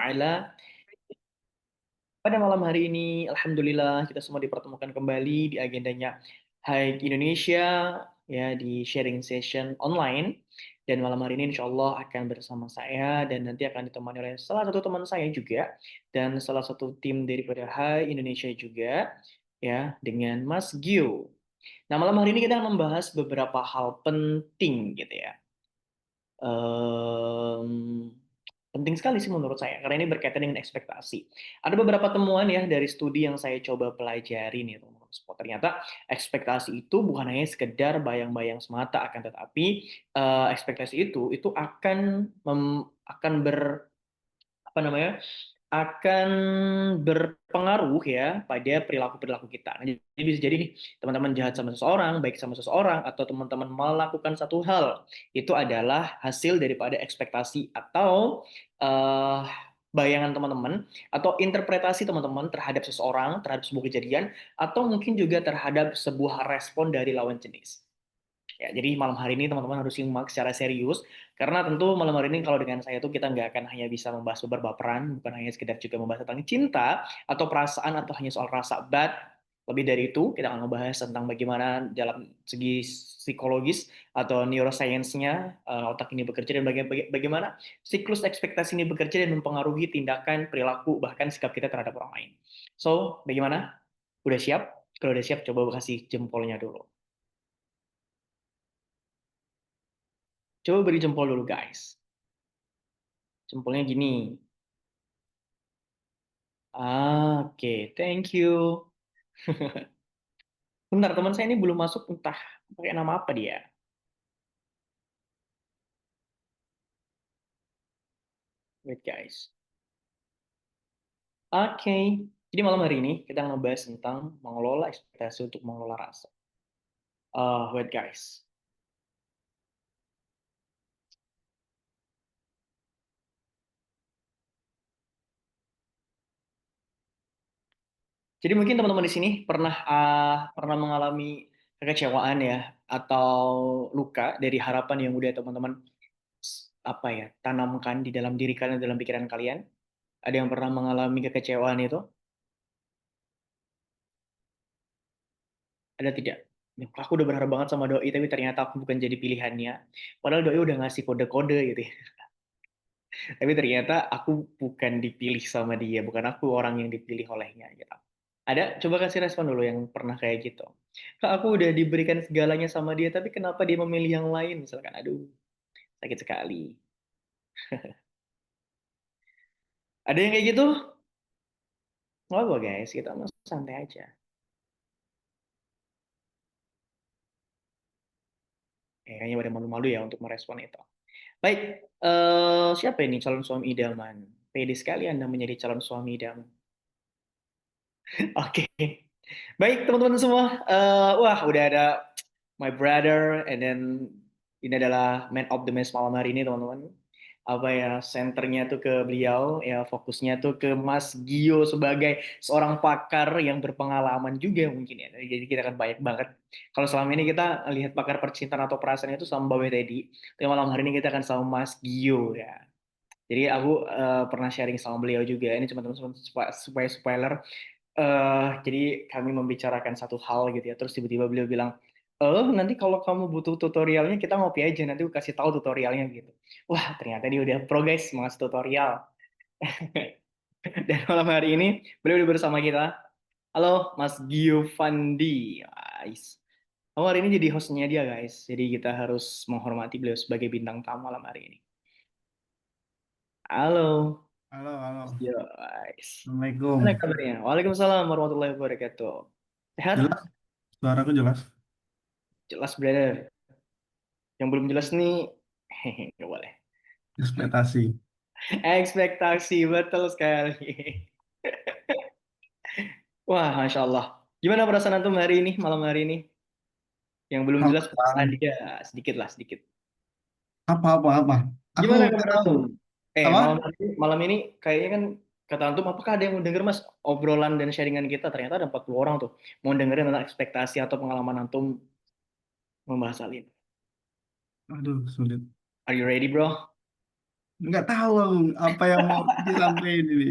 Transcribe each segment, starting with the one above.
taala. Pada malam hari ini, alhamdulillah kita semua dipertemukan kembali di agendanya Hai Indonesia ya di sharing session online. Dan malam hari ini insya Allah akan bersama saya dan nanti akan ditemani oleh salah satu teman saya juga dan salah satu tim daripada Hai Indonesia juga ya dengan Mas Gio. Nah, malam hari ini kita akan membahas beberapa hal penting gitu ya. Em, Penting sekali sih menurut saya karena ini berkaitan dengan ekspektasi. Ada beberapa temuan ya dari studi yang saya coba pelajari nih teman-teman. Ternyata ekspektasi itu bukan hanya sekedar bayang-bayang semata, akan tetapi ekspektasi itu akan apa namanya akan berpengaruh ya pada perilaku-perilaku kita. Nah, jadi bisa jadi nih teman-teman jahat sama seseorang, baik sama seseorang, atau teman-teman melakukan satu hal itu adalah hasil daripada ekspektasi atau eh, bayangan teman-teman atau interpretasi teman-teman terhadap seseorang, terhadap sebuah kejadian, atau mungkin juga terhadap sebuah respon dari lawan jenis. Ya, jadi malam hari ini teman-teman harus simak secara serius karena tentu malam hari ini kalau dengan saya tuh kita nggak akan hanya bisa membahas beberapa peran, bukan hanya sekedar juga membahas tentang cinta atau perasaan atau hanya soal rasa, but lebih dari itu kita akan membahas tentang bagaimana dalam segi psikologis atau neuroscience-nya otak ini bekerja dan bagaimana siklus ekspektasi ini bekerja dan mempengaruhi tindakan, perilaku, bahkan sikap kita terhadap orang lain. So, bagaimana? Udah siap? Kalau udah siap, coba kasih jempolnya dulu. Coba beri jempol dulu, guys. Jempolnya gini. Oke, thank you. Bentar, teman saya ini belum masuk, entah pakai nama apa dia. Wait, guys. Oke, jadi malam hari ini kita ngebahas tentang mengelola ekspektasi untuk mengelola rasa. Wait, guys. Jadi mungkin teman-teman di sini pernah mengalami kekecewaan ya atau luka dari harapan yang udah teman-teman apa ya tanamkan di dalam diri kalian, dalam pikiran kalian. Ada yang pernah mengalami kekecewaan itu? Ada tidak? Ya, aku udah berharap banget sama doi, tapi ternyata aku bukan jadi pilihannya. Padahal doi udah ngasih kode-kode gitu ya. Tapi ternyata aku bukan dipilih sama dia, bukan aku orang yang dipilih olehnya gitu. Ada? Coba kasih respon dulu yang pernah kayak gitu. Kak, aku udah diberikan segalanya sama dia, tapi kenapa dia memilih yang lain? Misalkan, aduh, sakit sekali. Ada yang kayak gitu? Nggak apa guys, kita mau santai aja. Kayaknya pada malu-malu ya untuk merespon itu. Baik, siapa ini calon suami idaman? Pede sekali Anda menjadi calon suami idaman. Oke, baik teman-teman semua. Wah, udah ada my brother, and then ini adalah man of the match malam hari ini teman-teman. Apa ya, senternya tuh ke beliau, ya fokusnya tuh ke Mas Gio sebagai seorang pakar yang berpengalaman juga mungkin ya. Jadi kita akan banyak banget. Kalau selama ini kita lihat pakar percintaan atau perasaan itu sama Mbak Teddy, tapi malam hari ini kita akan sama Mas Gio ya. Jadi aku pernah sharing sama beliau juga. Ini cuma teman-teman supaya spoiler. Jadi kami membicarakan satu hal gitu ya. Terus tiba-tiba beliau bilang, nanti kalau kamu butuh tutorialnya kita ngopi aja. Nanti aku kasih tahu tutorialnya gitu. Wah ternyata dia udah pro guys mengasih tutorial. Dan malam hari ini beliau udah bersama kita. Halo Mas Giovanni. Guys. Kamu hari ini jadi hostnya dia guys. Jadi kita harus menghormati beliau sebagai bintang tamu malam hari ini. Halo. Halo, halo. Yo, guys. Mana Assalamualaikum. kabarnya? Waalaikumsalam warahmatullahi wabarakatuh. Sehat? Jelas? Suaraku jelas? Jelas, brother. Yang belum jelas nih, hehe, nggak boleh. Ekspektasi. Ekspektasi, betul sekali. Wah, Masya Allah. Gimana perasaan antum hari ini, malam hari ini? Yang belum jelas perasaan Apa? dia, sedikit lah, sedikit. Apa? Aku Gimana nggak kabar tahu. antum? Apa? Malam ini kayaknya kan kata antum, apakah ada yang mau denger mas obrolan dan sharingan kita? Ternyata ada 40 orang tuh mau dengerin tentang ekspektasi atau pengalaman antum membahas hal ini. Aduh, sulit. Are you ready, bro? nggak tahu aku apa yang mau disampaikan ini.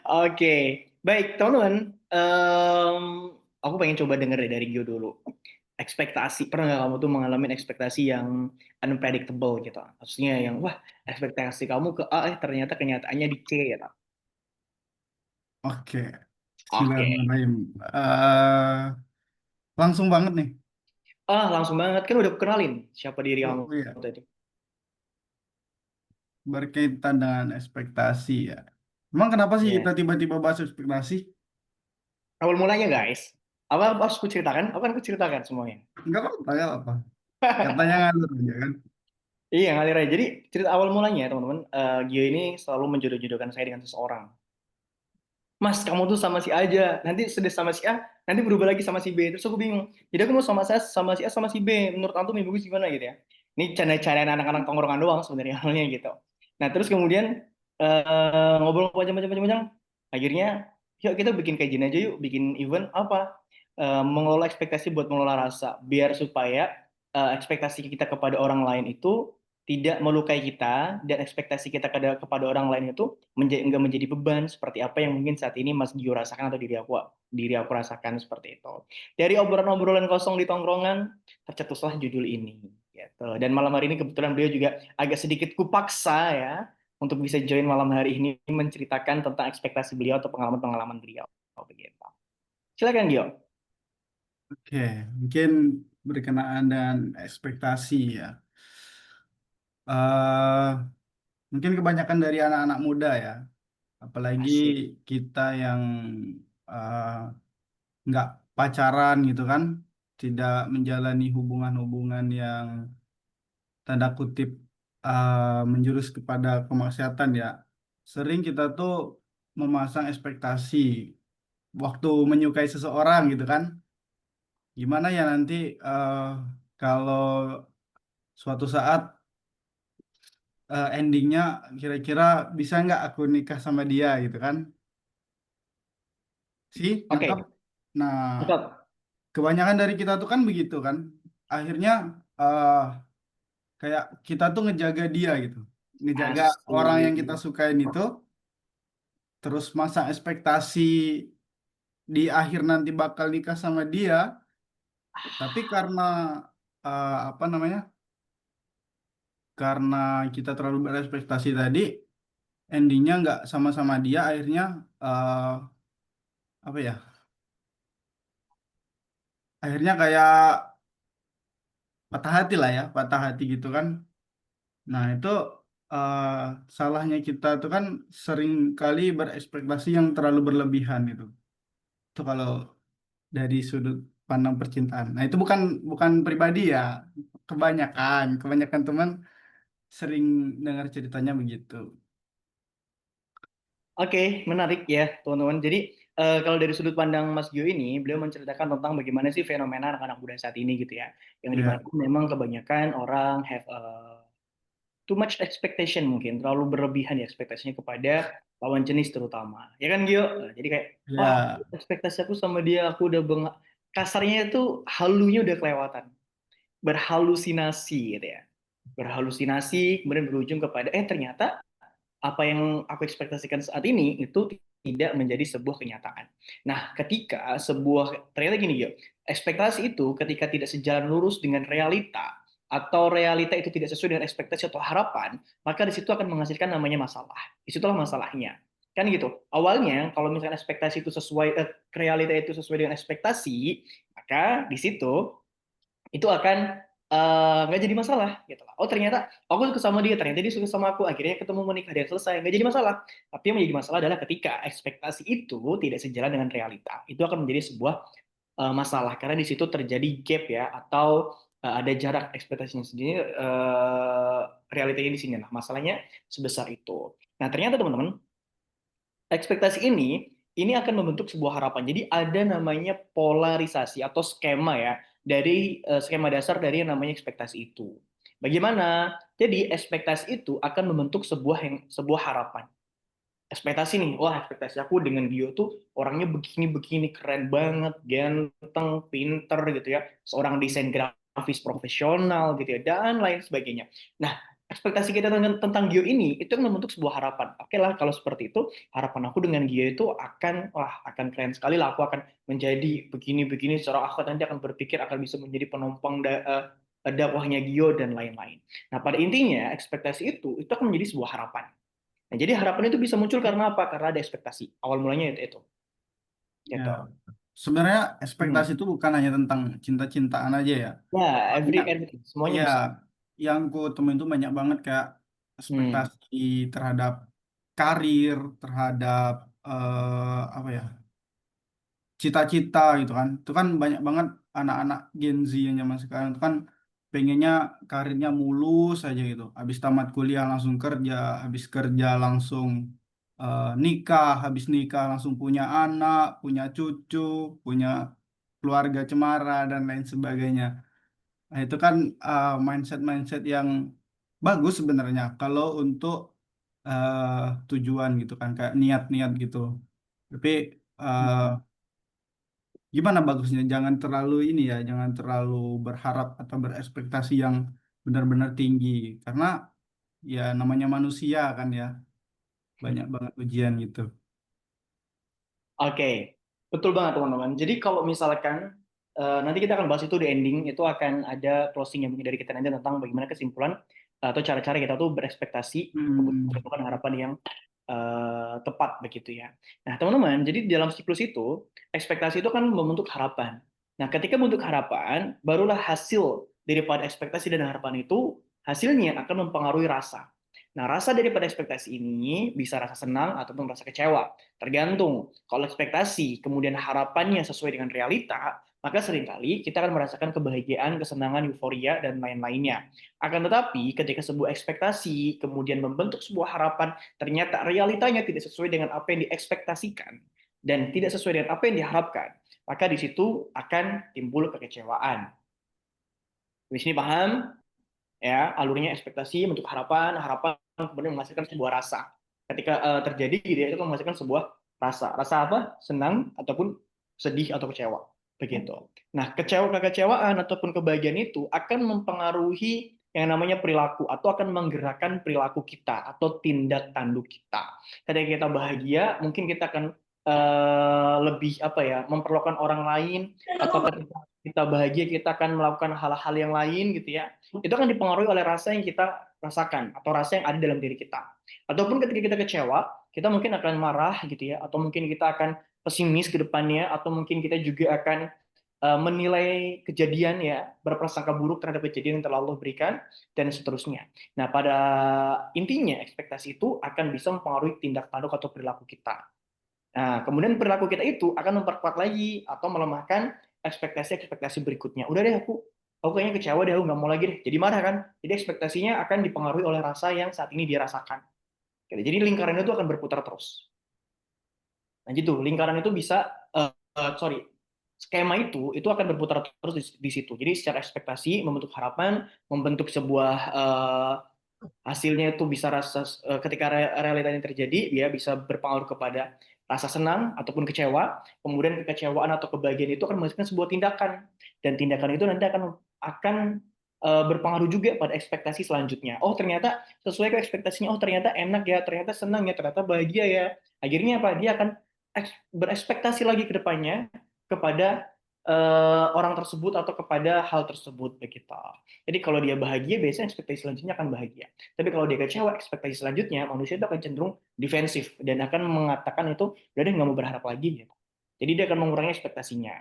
Oke, baik teman-teman. Aku pengen coba denger deh dari Gio dulu. Ekspektasi, pernah nggak kamu tuh mengalami ekspektasi yang unpredictable gitu? Maksudnya yang, wah, ekspektasi kamu ke A, ternyata kenyataannya di C gitu. Oke, Oke. Bismillahirrahmanirrahim. Eh, langsung banget nih. Langsung banget. Kan udah kenalin siapa diri kamu Oh iya, tadi. berkaitan dengan ekspektasi ya. Emang kenapa sih Ya. kita tiba-tiba bahas ekspektasi? Awal mulanya guys. Apa harus aku ceritakan? Aku kan aku ceritakan semuanya. Enggak apa-apa, enggak apa. Katanya ngalur aja kan. Iya, ngalir aja. Jadi cerita awal mulanya teman-teman, Gio ini selalu menjodoh-jodohkan saya dengan seseorang. Mas, kamu tuh sama si A aja. Nanti sudah sama si A, nanti berubah lagi sama si B. Terus aku bingung. Jadi aku mau sama si A, sama si B. Menurut antum yang bagus gimana gitu ya? Ini canda-candaan anak-anak tongkrongan doang sebenarnya awalnya gitu. Nah, terus kemudian ngobrol macam-macam. Akhirnya, yuk kita bikin kayak gini aja yuk, bikin event apa? Mengelola ekspektasi buat mengelola rasa. Biar supaya ekspektasi kita kepada orang lain itu tidak melukai kita dan ekspektasi kita kepada orang lain itu enggak menjadi beban seperti apa yang mungkin saat ini Mas Gio rasakan atau diri aku rasakan seperti itu. Dari obrolan-obrolan kosong di tongkrongan tercetuslah judul ini gitu. Dan malam hari ini kebetulan beliau juga agak sedikit kupaksa ya untuk bisa join malam hari ini menceritakan tentang ekspektasi beliau atau pengalaman-pengalaman beliau begitu. Silakan Gio. Oke, mungkin berkenaan dengan ekspektasi ya. eh Mungkin kebanyakan dari anak-anak muda ya, apalagi Asik. kita yang eh, nggak pacaran gitu kan, tidak menjalani hubungan-hubungan yang tanda kutip menjurus kepada kemaksiatan ya. Sering kita tuh memasang ekspektasi waktu menyukai seseorang gitu kan. Gimana ya nanti eh, kalau suatu saat endingnya kira-kira bisa nggak aku nikah sama dia gitu kan? Sih, nangkap. Oke, Nah, tetap. kebanyakan dari kita tuh kan begitu kan. Akhirnya eh, kayak kita tuh ngejaga dia gitu. Ngejaga orang yang kita Asik. sukain itu, terus masang ekspektasi di akhir nanti bakal nikah sama dia, tapi karena apa namanya? Karena kita terlalu berekspektasi tadi, endingnya nggak sama-sama dia, akhirnya eh, apa ya? Akhirnya kayak patah hati lah ya, patah hati gitu kan. Nah, itu eh, salahnya kita tuh kan sering kali berekspektasi yang terlalu berlebihan gitu. Itu kalau dari sudut pandang percintaan. Nah, itu bukan bukan pribadi ya. Kebanyakan teman sering dengar ceritanya begitu. Oke, menarik ya, teman-teman. Jadi, kalau dari sudut pandang Mas Gio ini, beliau menceritakan tentang bagaimana sih fenomena anak-anak muda saat ini gitu ya. Yang dimana Ya, memang kebanyakan orang have too much expectation mungkin, terlalu berlebihan ya ekspektasinya kepada lawan jenis terutama. Ya kan Gio? Jadi kayak, wah, ya, ekspektasi aku sama dia, aku udah kasarnya itu halunya udah kelewatan. Berhalusinasi gitu ya. Berhalusinasi, kemudian berujung kepada, ternyata apa yang aku ekspektasikan saat ini itu tidak menjadi sebuah kenyataan. Nah, ketika ternyata gini ya, ekspektasi itu ketika tidak sejalan lurus dengan realita atau realita itu tidak sesuai dengan ekspektasi atau harapan, maka di situ akan menghasilkan namanya masalah. Disitulah masalahnya. Kan gitu. Awalnya kalau misalkan ekspektasi itu realita itu sesuai dengan ekspektasi, maka di situ itu akan nggak jadi masalah gitu lah. Oh ternyata aku suka sama dia, ternyata dia suka sama aku, akhirnya ketemu menikah dan selesai, nggak jadi masalah. Tapi yang menjadi masalah adalah ketika ekspektasi itu tidak sejalan dengan realita, itu akan menjadi sebuah masalah karena di situ terjadi gap ya atau ada jarak ekspektasinya sendiri realitanya di sini. Nah masalahnya sebesar itu. Nah ternyata teman-teman ekspektasi ini akan membentuk sebuah harapan. Jadi ada namanya polarisasi atau skema ya dari skema dasar dari yang namanya ekspektasi itu. Bagaimana? Jadi ekspektasi itu akan membentuk sebuah harapan. Ekspektasi nih, wah ekspektasi aku dengan Dio tuh orangnya begini-begini keren banget, ganteng, pinter gitu ya, seorang desain grafis profesional gitu ya, dan lain sebagainya. Nah, ekspektasi kita tentang Gio ini itu yang membentuk sebuah harapan. Oke lah, kalau seperti itu, harapan aku dengan Gio itu akan keren sekali lah. Aku akan menjadi begini-begini. Secara aku nanti akan berpikir akan bisa menjadi penopang dakwahnya Gio dan lain-lain. Nah, pada intinya ekspektasi itu akan menjadi sebuah harapan. Nah, jadi harapan itu bisa muncul karena apa? Karena ada ekspektasi. Awal mulanya itu. Ya, Gitu. sebenarnya ekspektasi Hmm. itu bukan hanya tentang cinta-cintaan aja ya. Ya, Banyak, everything, semuanya ya, bisa. yang ku temuin itu banyak banget kayak Hmm. ekspektasi terhadap karir, terhadap apa ya, cita-cita gitu kan. Itu kan banyak banget anak-anak Gen Z yang zaman sekarang itu kan pengennya karirnya mulus aja gitu. Habis tamat kuliah langsung kerja, habis kerja langsung nikah, habis nikah langsung punya anak, punya cucu, punya keluarga cemara dan lain sebagainya. Nah, itu kan mindset-mindset yang bagus sebenarnya kalau untuk eh, tujuan gitu kan, kayak niat-niat gitu. Tapi eh, gimana bagusnya? Jangan terlalu ini ya, jangan terlalu berharap atau berekspektasi yang benar-benar tinggi. Karena ya namanya manusia kan ya, banyak banget ujian gitu. Oke, betul banget teman-teman. Jadi kalau misalkan nanti kita akan bahas itu di ending, itu akan ada closing yang mungkin dari kita nanti tentang bagaimana kesimpulan atau cara-cara kita tuh berekspektasi untuk Hmm. menemukan harapan yang tepat begitu ya. Nah teman-teman, jadi di dalam siklus itu ekspektasi itu kan membentuk harapan. Nah ketika membentuk harapan, barulah hasil daripada ekspektasi dan harapan itu hasilnya akan mempengaruhi rasa. Nah rasa daripada ekspektasi ini bisa rasa senang ataupun rasa kecewa, tergantung. Kalau ekspektasi kemudian harapannya sesuai dengan realita, maka seringkali kita akan merasakan kebahagiaan, kesenangan, euforia, dan lain-lainnya. Akan tetapi, ketika sebuah ekspektasi kemudian membentuk sebuah harapan, ternyata realitanya tidak sesuai dengan apa yang diekspektasikan dan tidak sesuai dengan apa yang diharapkan, maka di situ akan timbul kekecewaan. Di sini paham ya alurnya ekspektasi bentuk harapan, harapan kemudian menghasilkan sebuah rasa. Ketika terjadi gitu ya, itu menghasilkan sebuah rasa. Rasa apa? Senang ataupun sedih atau kecewa. Begitu. Nah, kekecewaan ataupun kebahagiaan itu akan mempengaruhi yang namanya perilaku atau akan menggerakkan perilaku kita atau tindak tanduk kita. Ketika kita bahagia, mungkin kita akan lebih apa ya, memperlakukan orang lain atau ketika kita bahagia kita akan melakukan hal-hal yang lain gitu ya. Itu akan dipengaruhi oleh rasa yang kita rasakan atau rasa yang ada dalam diri kita. Ataupun ketika kita kecewa, kita mungkin akan marah gitu ya, atau mungkin kita akan pesimis ke depannya, atau mungkin kita juga akan menilai kejadian ya, berprasangka buruk terhadap kejadian yang telah Allah berikan dan seterusnya. Nah, pada intinya ekspektasi itu akan bisa mempengaruhi tindak tanduk atau perilaku kita. Nah, kemudian perilaku kita itu akan memperkuat lagi atau melemahkan ekspektasi-ekspektasi berikutnya. Udah deh aku kayaknya kecewa deh, aku nggak mau lagi deh. Jadi marah kan? Jadi ekspektasinya akan dipengaruhi oleh rasa yang saat ini dia rasakan. Gitu. Jadi lingkaran itu akan berputar terus. Nah gitu, lingkaran itu bisa, sorry, skema itu akan berputar terus di situ. Jadi secara ekspektasi membentuk harapan, membentuk sebuah hasilnya itu bisa ketika realitanya terjadi dia bisa berpengaruh kepada rasa senang ataupun kecewa, kemudian kekecewaan atau kebahagiaan itu akan menghasilkan sebuah tindakan dan tindakan itu nanti akan berpengaruh juga pada ekspektasi selanjutnya. Oh ternyata sesuai ke ekspektasinya, oh ternyata enak ya, ternyata senang ya, ternyata bahagia ya. Akhirnya apa? Dia akan berekspektasi lagi ke depannya kepada orang tersebut atau kepada hal tersebut begitu. Jadi kalau dia bahagia, biasanya ekspektasi selanjutnya akan bahagia. Tapi kalau dia kecewa, ekspektasi selanjutnya manusia itu akan cenderung defensif dan akan mengatakan itu, udah deh nggak mau berharap lagi. Gitu. Jadi dia akan mengurangi ekspektasinya.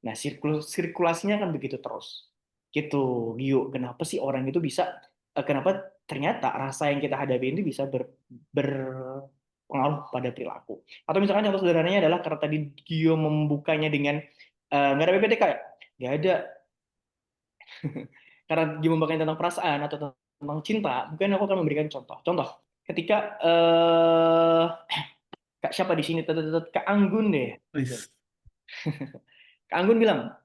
Nah, sirkulasinya akan begitu terus. Gitu, Gio. Kenapa sih orang itu bisa, kenapa ternyata rasa yang kita hadapi ini bisa berpengaruh pada perilaku. Atau misalkan contoh sederhananya adalah karena tadi Gio membukanya dengan nggak ada PPTK ya? Nggak ada. Karena dia membanggakan tentang perasaan atau tentang cinta, mungkin aku akan memberikan contoh. Contoh, ketika Kak siapa di sini, Kak Anggun deh. Please. Kak Anggun bilang,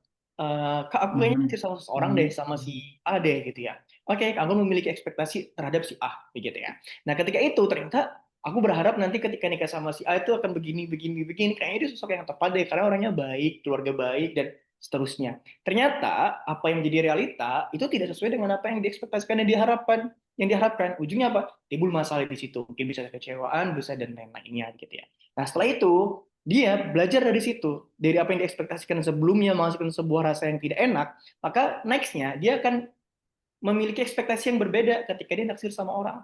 Kak aku kayaknya Mhm. naksir sama seseorang deh, Mhm. sama si A deh gitu ya. Oke, Kak Anggun memiliki ekspektasi terhadap si A, begitu ya. Nah ketika itu ternyata aku berharap nanti ketika nikah sama si A itu akan begini, begini, begini. Kayaknya dia sosok yang tepat deh, karena orangnya baik, keluarga baik, dan seterusnya. Ternyata apa yang menjadi realita itu tidak sesuai dengan apa yang diekspektasikan dan diharapkan. yang diharapkan. Ujungnya apa? Timbul masalah di situ. Mungkin bisa kekecewaan, bisa dan lain-lainnya gitu ya. Nah, setelah itu dia belajar dari situ, dari apa yang diekspektasikan sebelumnya, menghasilkan sebuah rasa yang tidak enak, maka nextnya dia akan memiliki ekspektasi yang berbeda ketika dia naksir sama orang.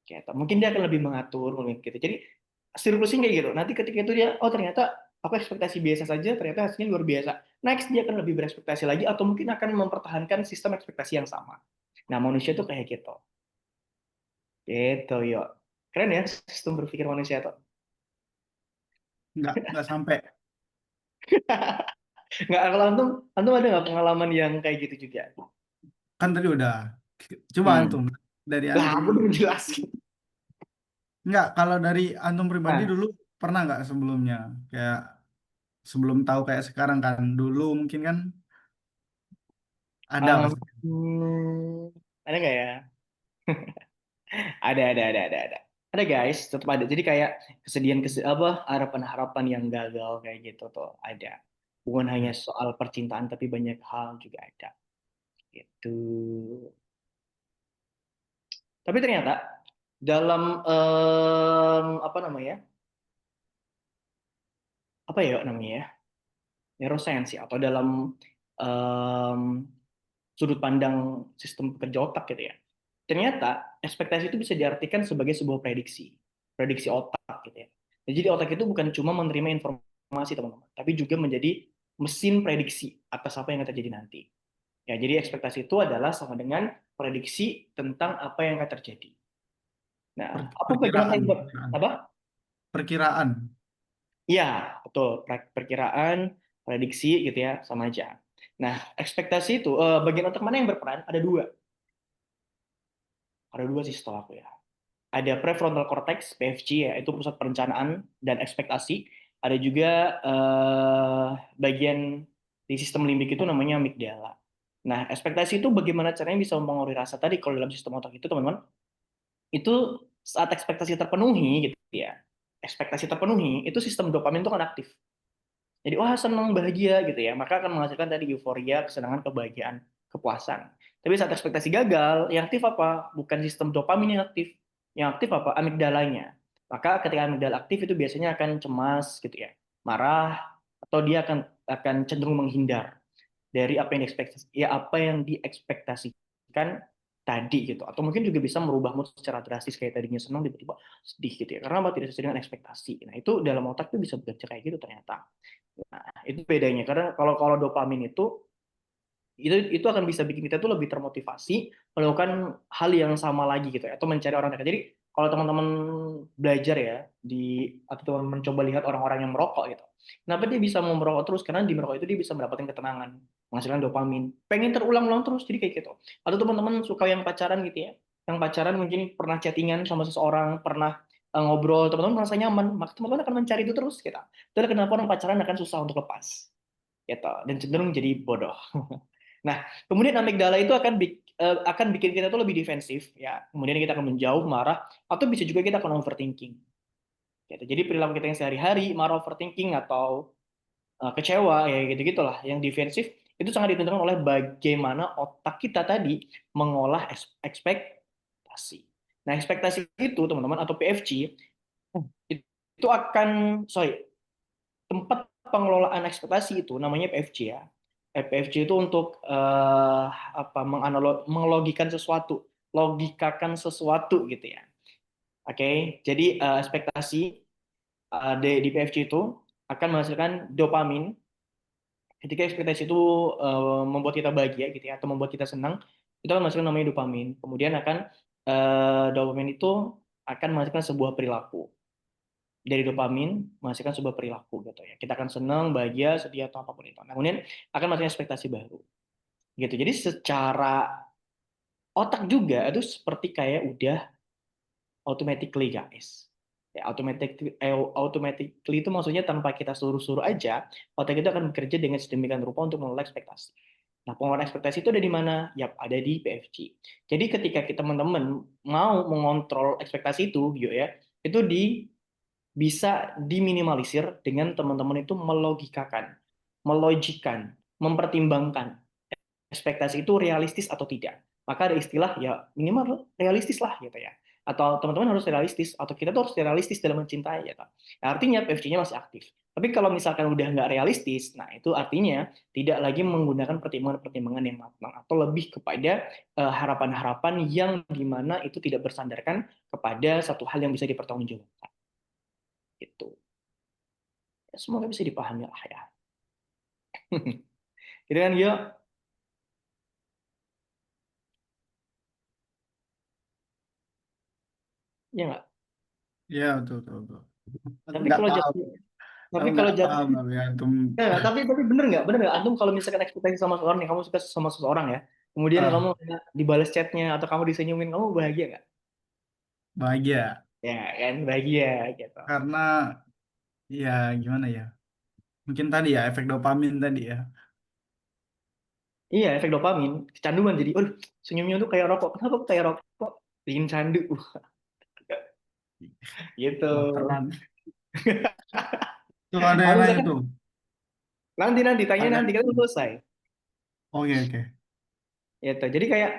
Gitu. Mungkin dia akan lebih mengatur, mungkin gitu. Jadi siklusnya kayak gitu. Nanti ketika itu dia, oh ternyata aku ekspektasi biasa saja, ternyata hasilnya luar biasa. Next dia akan lebih berekspektasi lagi, atau mungkin akan mempertahankan sistem ekspektasi yang sama. Nah manusia tuh kayak gitu. Gitu, yuk. Keren ya sistem berpikir manusia tuh. Nggak sampai. Nggak, kalau antum ada nggak pengalaman yang kayak gitu juga? Kan tadi udah. Coba antum. Dari Lah, antum aku dulu. udah jelasin. Nggak, kalau dari antum pribadi Nah, dulu pernah nggak sebelumnya? Kayak sebelum tahu kayak sekarang kan. Dulu mungkin kan ada um, pasti. ada nggak ya? Ada. Ada guys, tetap ada. Jadi kayak kesedihan apa harapan-harapan yang gagal kayak gitu tuh ada. Bukan hanya soal percintaan tapi banyak hal juga ada. Gitu. Tapi ternyata dalam apa namanya? Apa ya namanya ya? Neuroscience ya, atau dalam em, sudut pandang sistem kerja otak gitu ya. Ternyata ekspektasi itu bisa diartikan sebagai sebuah prediksi otak gitu ya. Nah, jadi otak itu bukan cuma menerima informasi teman-teman, tapi juga menjadi mesin prediksi atas apa yang akan terjadi nanti. Ya, jadi ekspektasi itu adalah sama dengan prediksi tentang apa yang akan terjadi. Nah, apa background Perkiraan, perkiraan. apa? Perkiraan. Iya, betul. Perkiraan, prediksi gitu ya, sama aja. Nah, ekspektasi itu bagian otak mana yang berperan? Ada dua. Ada dua sih setahu aku ya. Ada prefrontal cortex (PFC) ya, itu pusat perencanaan dan ekspektasi. Ada juga bagian di sistem limbik itu namanya amigdala. Nah, ekspektasi itu bagaimana caranya bisa mempengaruhi rasa tadi kalau dalam sistem otak itu teman-teman? Itu saat ekspektasi terpenuhi gitu ya. Ekspektasi terpenuhi, itu sistem dopamin itu kan aktif. Jadi wah senang bahagia gitu ya, maka akan menghasilkan tadi euforia, kesenangan, kebahagiaan, kepuasan. Tapi saat ekspektasi gagal, yang aktif apa? Bukan sistem dopamin yang aktif apa? Amigdalanya. Maka ketika amigdala aktif itu biasanya akan cemas gitu ya, marah, atau dia akan cenderung menghindar dari apa yang diekspektasikan tadi gitu, atau mungkin juga bisa merubah mood secara drastis kayak tadinya senang tiba-tiba sedih gitu ya, karena apa? Tidak sesuai dengan ekspektasi. Nah itu dalam otak tuh bisa bekerja kayak gitu ternyata. Nah, itu bedanya karena kalau kalau dopamin itu akan bisa bikin kita tuh lebih termotivasi melakukan hal yang sama lagi gitu ya, atau mencari orang dekat. Jadi kalau teman-teman belajar ya atau teman mencoba lihat orang-orang yang merokok gitu. Kenapa dia bisa mau merokok terus? Karena di merokok itu dia bisa mendapatkan ketenangan, menghasilkan dopamin. Pengen terulang-ulang terus jadi kayak gitu. Atau teman-teman suka yang pacaran gitu ya. Yang pacaran mungkin pernah chattingan sama seseorang, pernah ngobrol, teman-teman merasa nyaman, maka teman-teman akan mencari itu terus kita. Itulah kenapa orang pacaran akan susah untuk lepas gitu dan cenderung jadi bodoh. Nah, kemudian amigdala itu akan bikin kita tuh lebih defensif ya. Kemudian kita akan menjauh, marah, atau bisa juga kita akan overthinking. Gitu. Jadi perilaku kita yang sehari-hari, marah, overthinking, atau kecewa ya gitu gitulah. Yang defensif itu sangat ditentukan oleh bagaimana otak kita tadi mengolah ekspektasi. Nah, ekspektasi itu teman-teman atau PFC itu akan tempat pengelolaan ekspektasi itu namanya PFC ya. PFC itu untuk apa mengelogikan sesuatu, logikakan sesuatu gitu ya. Oke, jadi ekspektasi di PFC itu akan menghasilkan dopamin. Ketika ekspektasi itu membuat kita bahagia gitu ya, atau membuat kita senang, itu akan menghasilkan namanya dopamin. Kemudian akan dopamin itu akan menghasilkan sebuah perilaku. Dari dopamin menghasilkan sebuah perilaku gitu ya. Kita akan senang, bahagia, sedih atau apapun itu. Nah, kemudian akan menghasilkan ekspektasi baru. Gitu. Jadi secara otak juga itu seperti kayak udah automatically guys. Ya, automatically itu maksudnya tanpa kita suruh-suruh aja, otak itu akan bekerja dengan sedemikian rupa untuk mengelola ekspektasi. Nah, pengelolaan ekspektasi itu ada di mana? Yap, ada di PFC. Jadi ketika kita teman-teman mau mengontrol ekspektasi itu, yuk ya, itu bisa diminimalisir dengan teman-teman itu melogikakan, mempertimbangkan ekspektasi itu realistis atau tidak. Maka ada istilah ya minimal realistis lah gitu ya. Atau teman-teman harus realistis, atau kita tuh harus realistis dalam mencintai ya kan. Nah, artinya PFC-nya masih aktif. Tapi kalau misalkan udah nggak realistis, nah itu artinya tidak lagi menggunakan pertimbangan-pertimbangan yang matang, atau lebih kepada harapan-harapan yang dimana itu tidak bersandarkan kepada satu hal yang bisa dipertanggungjawabkan. Gitu. Ya, semoga bisa dipahami lah ya. Gitu kan, Gio? Ya nggak? Iya, betul, betul, betul. Aku Tapi nggak kalau paham. jatuh, Aku tapi nggak kalau jatuh, paham tapi antum. ya, tapi bener nggak? Bener nggak? Antum kalau misalkan ekspektasi sama seseorang nih, kamu suka sama seseorang ya, kemudian Ah, kamu kayak dibalas chatnya atau kamu disenyumin, kamu bahagia nggak? bahagia. Ya kan, bahagia gitu. Karena ya gimana ya? Mungkin tadi ya efek dopamin tadi ya. Iya, efek dopamin, kecanduan jadi, senyumnya tuh kayak rokok. Kenapa kok kayak rokok? Bikin candu, gitu. Kedokteran. Tuh ada yang Kalau lain misalkan tuh. nanti tanya Ada. nanti kan udah selesai. Oke, oke. Gitu. Jadi kayak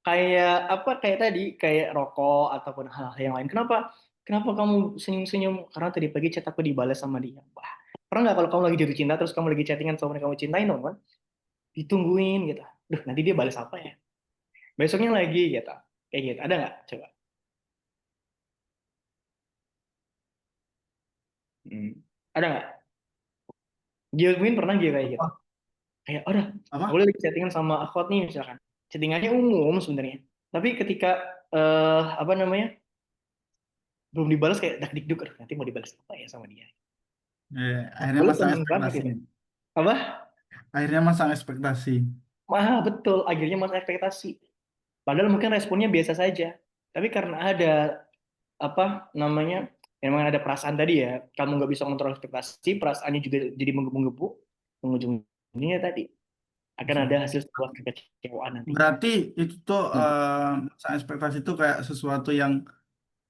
kayak apa kayak tadi kayak rokok ataupun hal-hal yang lain. Kenapa? Kenapa kamu senyum-senyum? Karena tadi pagi chat aku dibalas sama dia. Wah, pernah nggak kalau kamu lagi jatuh cinta terus kamu lagi chattingan sama orang yang kamu cintain dong kan? Ditungguin gitu. Duh, nanti dia balas apa ya? Besoknya lagi gitu. Kayak gitu. Ada nggak? Coba. Hmm. Ada nggak? Gilwin pernah dia kayak gitu. Apa? Kayak, udah, aku Apa? lagi chattingan sama akhwat nih misalkan. Chattingannya umum sebenarnya. Tapi ketika apa namanya belum dibalas kayak dak dikduk, aduh, nanti mau dibalas apa ya sama dia. Akhirnya Boleh masang temen banget ekspektasi. gitu. Apa? Akhirnya masang ekspektasi. Betul. Akhirnya mas ekspektasi. Padahal mungkin responnya biasa saja. Tapi karena ada apa namanya, memang ada perasaan tadi ya, kamu nggak bisa kontrol ekspektasi, perasaannya juga jadi menggebu-gebu, ujung-ujungnya tadi akan ada hasil sebuah kekecewaan nantinya. Berarti itu tuh Hmm. masang ekspektasi itu kayak sesuatu yang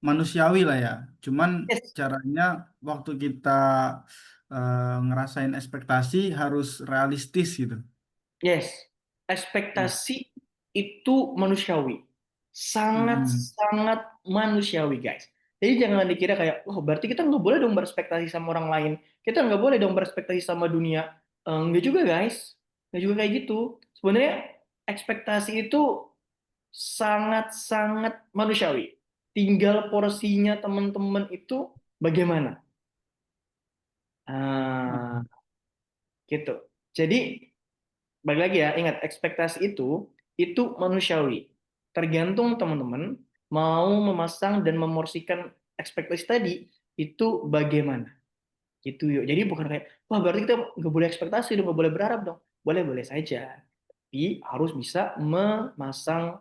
manusiawi lah ya. Cuman Yes, caranya waktu kita ngerasain ekspektasi harus realistis gitu. yes. Hmm. Ekspektasi itu manusiawi. Hmm. Sangat-sangat manusiawi, guys. Jadi jangan dikira kayak, oh berarti kita nggak boleh dong berekspektasi sama orang lain. Kita nggak boleh dong berekspektasi sama dunia. Nggak juga, guys. Nggak juga kayak gitu. Sebenarnya ekspektasi itu sangat-sangat manusiawi. Tinggal porsinya teman-teman itu bagaimana. Ah, Hmm. gitu. Jadi balik lagi ya, ingat ekspektasi itu manusiawi. Tergantung teman-teman mau memasang dan memorsikan ekspektasi tadi itu bagaimana. Gitu yuk. Jadi bukan kayak, wah berarti kita nggak boleh ekspektasi dong, nggak boleh berharap dong. Boleh-boleh saja. Tapi harus bisa memasang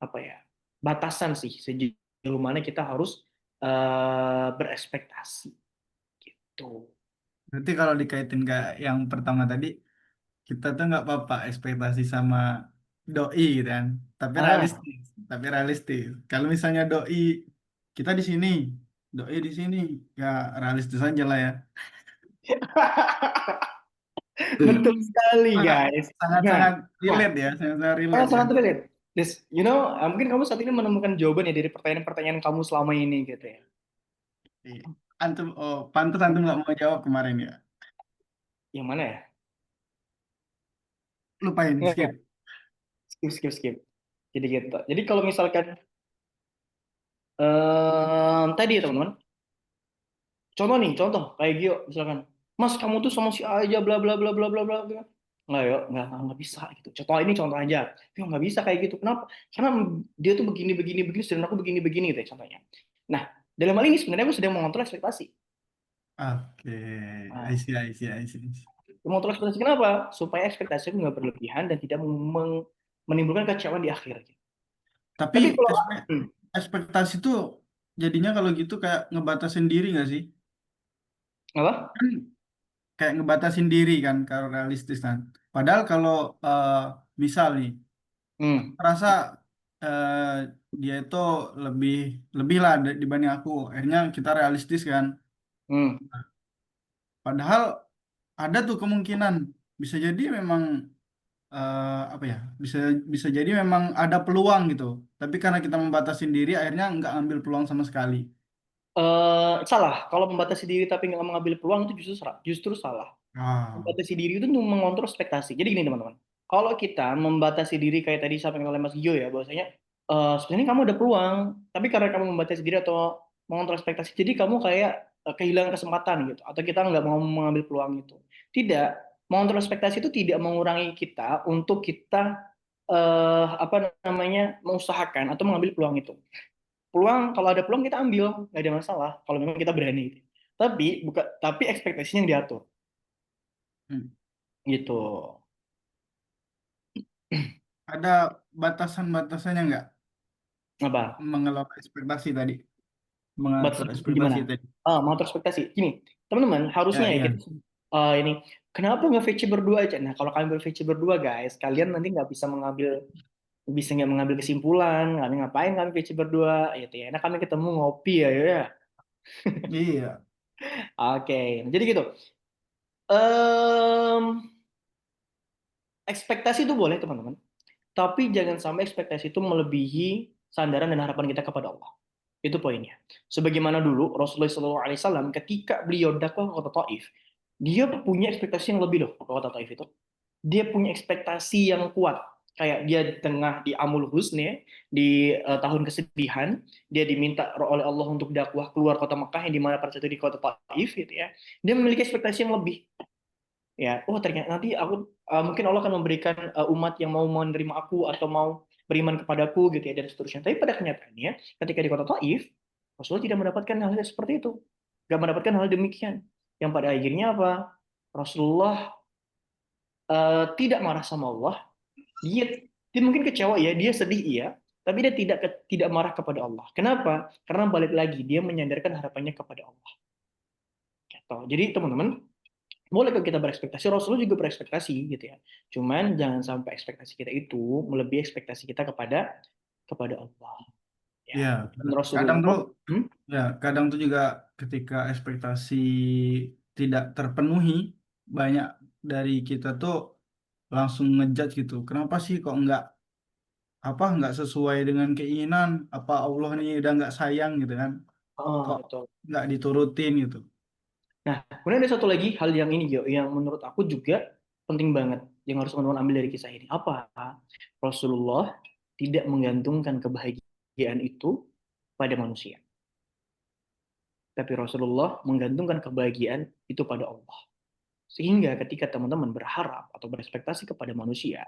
apa ya batasan sih sejauh mana kita harus berekspektasi. Gitu. Berarti kalau dikaitin kayak yang pertama tadi, kita tuh nggak apa-apa ekspektasi sama doi gitu kan. Tapi Ah, realistis. Tapi realistis. Kalau misalnya doi kita di sini, doi di sini, ya realistis aja lah ya. betul sekali, Sangat guys. Nah, sangat-sangat nah, relate ya, sangat relate sangat-sangat kan. relate. This, mungkin kamu saat ini menemukan jawaban ya dari pertanyaan-pertanyaan kamu selama ini gitu ya. Iya. Antum, oh, pantas antum nggak mau jawab kemarin ya. Yang mana ya? Lupain, Nggak, nggak. skip. Skip. Jadi gitu. Jadi kalau misalkan tadi ya teman-teman, contoh kayak Gio misalkan, Mas kamu tuh sama si A aja bla bla bla bla bla bla. Bla." Nggak ya, nggak bisa gitu. Contoh aja. Yo nggak bisa kayak gitu. Kenapa? Karena dia tuh begini begini begini, dan aku begini begini gitu ya, contohnya. Nah, dalam hal ini sebenarnya aku sedang mengontrol ekspektasi. Oke, I Nah, see, I see, I see. mengontrol ekspektasi kenapa? Supaya ekspektasi aku nggak berlebihan dan tidak menimbulkan kecewaan di akhir. Tapi Tapi kalau hmm, ekspektasi itu jadinya kalau gitu kayak ngebatasin diri nggak sih? apa? Kan kayak ngebatasin diri kan kalau realistis kan. Padahal kalau eh, misal nih, aku Hmm, merasa eh, dia itu lebih lebih lah dibanding aku. Akhirnya kita realistis kan. hmm, Padahal ada tuh kemungkinan bisa jadi memang apa ya, bisa bisa jadi memang ada peluang gitu, tapi karena kita membatasi diri akhirnya nggak ambil peluang sama sekali. Salah. Kalau membatasi diri tapi nggak mengambil peluang itu justru salah. Ah, Membatasi diri itu untuk mengontrol ekspektasi. Jadi gini teman-teman, kalau kita membatasi diri kayak tadi sampai oleh Mas Gio ya, bahwasanya sebenarnya kamu ada peluang, tapi karena kamu membatasi diri atau mengontrol ekspektasi, jadi kamu kayak kehilangan kesempatan gitu, atau kita nggak mau mengambil peluang itu. Tidak, mengontrol ekspektasi itu tidak mengurangi kita untuk kita apa namanya mengusahakan atau mengambil peluang itu. Peluang kalau ada peluang kita ambil, nggak ada masalah kalau memang kita berani. Gitu. Tapi ekspektasinya yang diatur hmm. gitu. Ada batasan-batasannya nggak Apa? mengelola ekspektasi tadi, mengatur Batasan ekspektasi gimana? tadi? Mengatur ekspektasi. Gini, teman-teman, Ya, harusnya ya iya. kita ini kenapa nggak VC berdua aja? Nah, kalau kalian ber-VC berdua, guys, kalian nanti nggak mengambil kesimpulan. Kalian ngapain kami VC berdua? Ya, ya, enak kami ketemu ngopi ya, ya. Iya. Oke, jadi gitu. Em, ekspektasi itu boleh, teman-teman. Tapi jangan sampai ekspektasi itu melebihi sandaran dan harapan kita kepada Allah. Itu poinnya. Sebagaimana dulu Rasulullah SAW ketika beliau dakwah ke kota Taif, dia punya ekspektasi yang lebih loh ke kota Taif itu. Dia punya ekspektasi yang kuat. Kayak dia di tengah di Amul Husni, di tahun kesedihan, dia diminta oleh Allah untuk dakwah keluar kota Mekah yang dimana pada saat itu di kota Taif gitu ya. Dia memiliki ekspektasi yang lebih. Ya, oh ternyata nanti aku mungkin Allah akan memberikan umat yang mau menerima aku atau mau beriman kepadaku gitu ya dan seterusnya. Tapi pada kenyataannya ketika di kota Taif, Rasulullah tidak mendapatkan hal seperti itu. Gak mendapatkan hal demikian. Yang pada akhirnya apa? Rasulullah tidak marah sama Allah. Dia, dia mungkin kecewa ya, dia sedih iya, tapi dia tidak marah kepada Allah. Kenapa? Karena balik lagi dia menyandarkan harapannya kepada Allah. Gitu. Jadi teman-teman, boleh kok kita berekspektasi, Rasulullah juga berekspektasi gitu ya. Cuman jangan sampai ekspektasi kita itu melebihi ekspektasi kita kepada Allah. Ya, Iya, dan kadang tuh, Rasulullah, hmm? ya kadang tuh juga ketika ekspektasi tidak terpenuhi, banyak dari kita tuh langsung ngejudge gitu. Kenapa sih kok nggak sesuai dengan keinginan? Apa Allah nih udah nggak sayang gitu kan? Kok Betul. nggak diturutin gitu? Nah, kemudian ada satu lagi hal yang ini, Gio, yang menurut aku juga penting banget yang harus teman-teman ambil dari kisah ini. Apa? Rasulullah tidak menggantungkan kebahagiaan itu pada manusia, tapi Rasulullah menggantungkan kebahagiaan itu pada Allah. Sehingga ketika teman-teman berharap atau berekspektasi kepada manusia,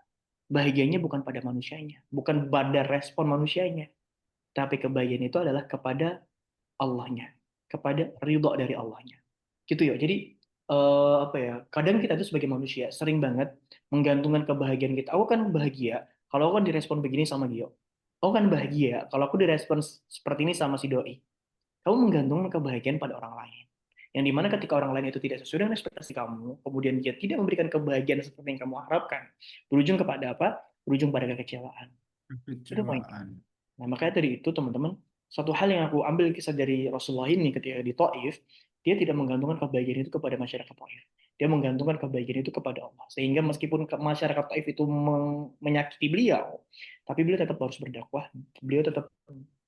bahagianya bukan pada manusianya, bukan pada respon manusianya, tapi kebahagiaan itu adalah kepada Allahnya, kepada ridho dari Allahnya. Gitu ya. Jadi apa ya? Kadang kita itu sebagai manusia sering banget menggantungkan kebahagiaan kita. Aku kan bahagia kalau aku kan direspon begini sama Gio. Aku kan bahagia kalau aku direspon seperti ini sama si Doi. Kamu menggantungkan kebahagiaan pada orang lain. Yang dimana ketika orang lain itu tidak sesuai dengan ekspektasi kamu, kemudian dia tidak memberikan kebahagiaan seperti yang kamu harapkan, berujung kepada apa? Berujung pada kekecewaan. Itu poinnya. Kekecewaan. Nah, makanya dari itu teman-teman, satu hal yang aku ambil kisah dari Rasulullah ini ketika di Taif, dia tidak menggantungkan kebahagiaan itu kepada masyarakat Taif. Dia menggantungkan kebahagiaan itu kepada Allah. Sehingga meskipun masyarakat Taif itu menyakiti beliau, tapi beliau tetap harus berdakwah, beliau tetap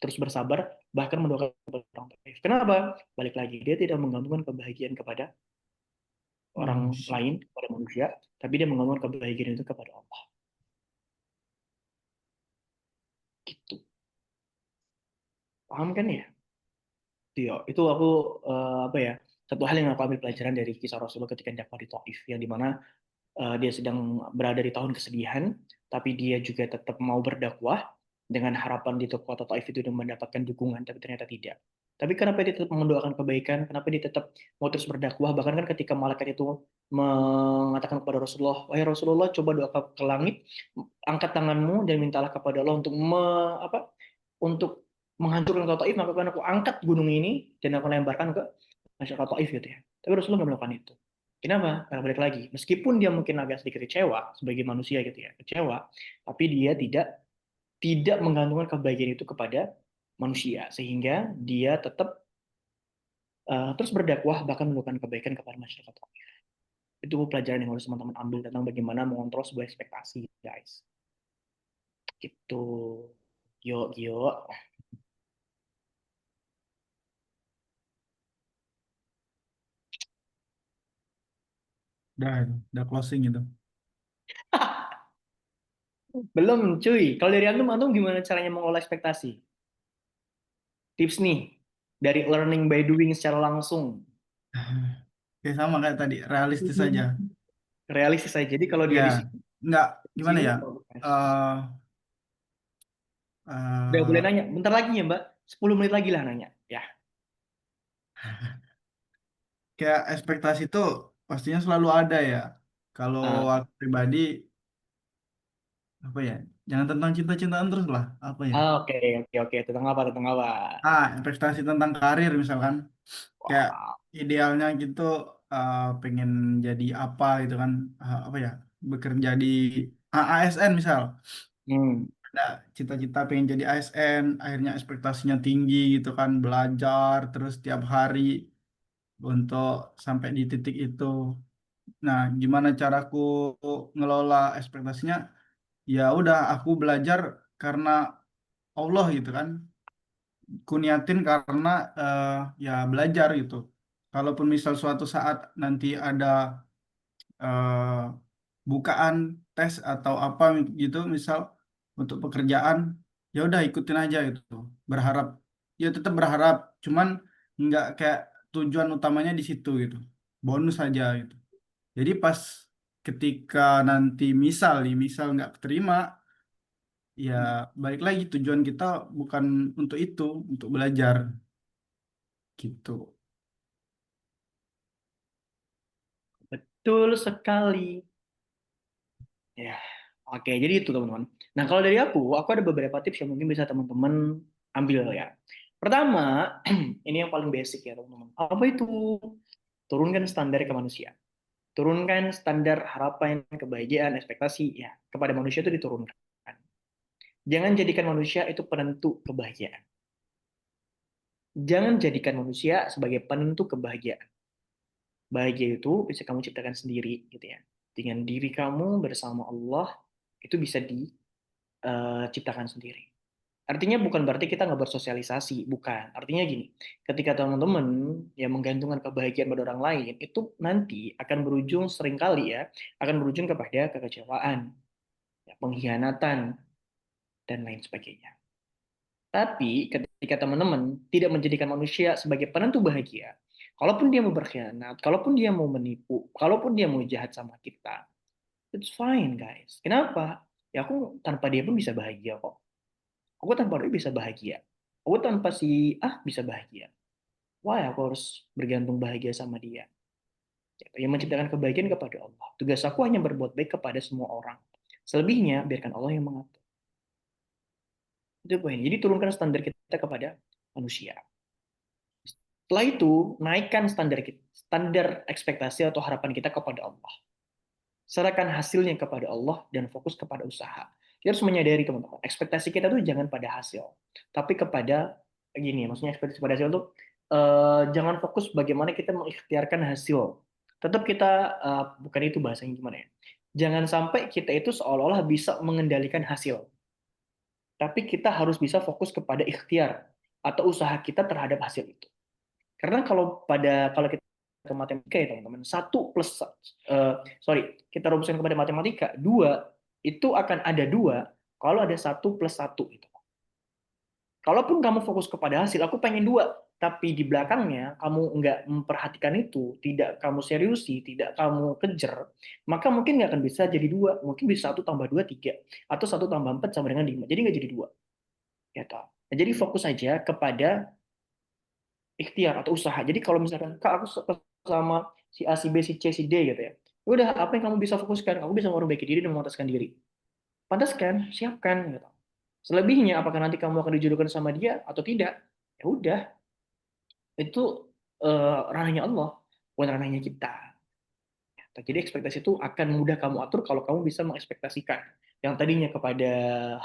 terus bersabar, bahkan mendoakan kepada orang Taif. Kenapa? Balik lagi, dia tidak menggantungkan kebahagiaan kepada orang Manusia. lain, kepada manusia, tapi dia menggantungkan kebahagiaan itu kepada Allah. Gitu. Paham kan ya? Iya, itu aku apa ya? Satu hal yang aku ambil pelajaran dari kisah Rasulullah ketika dakwah di Taif, yang dimana dia sedang berada di tahun kesedihan, tapi dia juga tetap mau berdakwah dengan harapan di kota Taif itu dan mendapatkan dukungan, tapi ternyata tidak. Tapi kenapa dia tetap mendoakan kebaikan? Kenapa dia tetap mau terus berdakwah? Bahkan kan ketika malaikat itu mengatakan kepada Rasulullah, wahai Rasulullah, coba doa ke langit, angkat tanganmu dan mintalah kepada Allah untuk apa? Untuk menghancurkan kota Taif, maka akan aku angkat gunung ini dan aku lemparkan ke masyarakat Taif gitu ya. Tapi Rasulullah nggak melakukan itu. Kenapa? Karena balik lagi, meskipun dia mungkin agak sedikit kecewa sebagai manusia gitu ya, kecewa, tapi dia tidak menggantungkan kebahagiaan itu kepada manusia, sehingga dia tetap terus berdakwah bahkan melakukan kebaikan kepada masyarakat. Itu pelajaran yang harus teman-teman ambil tentang bagaimana mengontrol sebuah ekspektasi, guys. Gitu. Yuk, yuk. Udah closing itu. Belum, cuy. Kalau dari antum gimana caranya mengolah ekspektasi? Tips nih, dari learning by doing secara langsung. Oke, sama kayak tadi, realistis aja. Realistis saja. Jadi kalau Ya, dia di sini, nggak di gimana sini ya? progres. eh Udah boleh eh, nanya. Bentar lagi ya, Mbak. 10 menit lagi lah nanya. Ya. Kayak ekspektasi itu pastinya selalu ada ya. Kalau Ah, aku pribadi, apa ya? Jangan tentang cinta-cintaan terus lah. Apa ya? oke, oke, oke. Tentang apa? Tentang apa? Ekspektasi tentang karir misalkan. Kayak Wah. idealnya gitu, pengen jadi apa gitu kan. Apa ya? Bekerja di ASN misal. Hmm. Ada cita-cita pengen jadi ASN, akhirnya ekspektasinya tinggi gitu kan. Belajar terus tiap hari untuk sampai di titik itu. Nah, gimana caraku ngelola ekspektasinya? Ya udah, aku belajar karena Allah gitu kan. Ku niatin karena ya belajar gitu. Kalaupun misal suatu saat nanti ada eh, bukaan tes atau apa gitu, misal untuk pekerjaan, ya udah ikutin aja gitu. Berharap, ya tetap berharap, cuman nggak kayak tujuan utamanya di situ gitu. Bonus aja gitu. Jadi pas ketika nanti misal nggak terima, ya balik lagi tujuan kita bukan untuk itu, untuk belajar gitu. Betul sekali. Ya. Oke, jadi itu teman-teman. Nah, kalau dari aku ada beberapa tips yang mungkin bisa teman-teman ambil ya. Pertama, ini yang paling basic ya teman-teman. Apa itu? Turunkan standar ke manusia. Turunkan standar harapan, kebahagiaan, ekspektasi ya kepada manusia itu diturunkan. Jangan jadikan manusia itu penentu kebahagiaan. Jangan jadikan manusia sebagai penentu kebahagiaan. Bahagia itu bisa kamu ciptakan sendiri gitu ya. Dengan diri kamu bersama Allah itu bisa diciptakan sendiri. Artinya bukan berarti kita nggak bersosialisasi, bukan. Artinya gini, ketika teman-teman yang menggantungkan kebahagiaan pada orang lain, itu nanti akan berujung seringkali ya, akan berujung kepada kekecewaan, ya, pengkhianatan, dan lain sebagainya. Tapi ketika teman-teman tidak menjadikan manusia sebagai penentu bahagia, kalaupun dia mau berkhianat, kalaupun dia mau menipu, kalaupun dia mau jahat sama kita, it's fine guys. Kenapa? Ya aku tanpa dia pun bisa bahagia kok. Aku tanpa dia bisa bahagia. Aku tanpa si bisa bahagia. Why aku harus bergantung bahagia sama dia? Yang menciptakan kebahagiaan kepada Allah. Tugas aku hanya berbuat baik kepada semua orang. Selebihnya biarkan Allah yang mengatur. Itu poin. Jadi turunkan standar kita kepada manusia. Setelah itu, naikkan standar ekspektasi atau harapan kita kepada Allah. Serahkan hasilnya kepada Allah dan fokus kepada usaha. Kita harus menyadari teman-teman, ekspektasi kita tuh jangan pada hasil, tapi kepada gini, maksudnya ekspektasi pada hasil tuh jangan fokus bagaimana kita mengikhtiarkan hasil. Tetap kita bukan itu bahasanya gimana ya? Jangan sampai kita itu seolah-olah bisa mengendalikan hasil, tapi kita harus bisa fokus kepada ikhtiar atau usaha kita terhadap hasil itu. Karena kalau kita ke matematika ya teman-teman, satu plus sorry kita rumuskan kepada matematika dua itu akan ada dua kalau ada satu plus satu itu. Kalaupun kamu fokus kepada hasil, aku pengen dua, tapi di belakangnya kamu nggak memperhatikan itu, tidak kamu seriusi, tidak kamu kejar, maka mungkin nggak akan bisa jadi dua, mungkin bisa satu tambah dua tiga, atau satu tambah empat sama dengan lima, jadi nggak jadi dua. Ya, toh. Nah, jadi fokus saja kepada ikhtiar atau usaha. Jadi kalau misalkan kak aku sama si A, si B, si C, si D gitu ya. Ya udah apa yang kamu bisa fokuskan? Aku bisa memperbaiki diri dan memantaskan diri. Pantaskan, siapkan gitu. Selebihnya apakah nanti kamu akan dijodohkan sama dia atau tidak? Ya udah, itu ranahnya Allah, bukan ranahnya kita. Jadi ekspektasi itu akan mudah kamu atur kalau kamu bisa mengekspektasikan yang tadinya kepada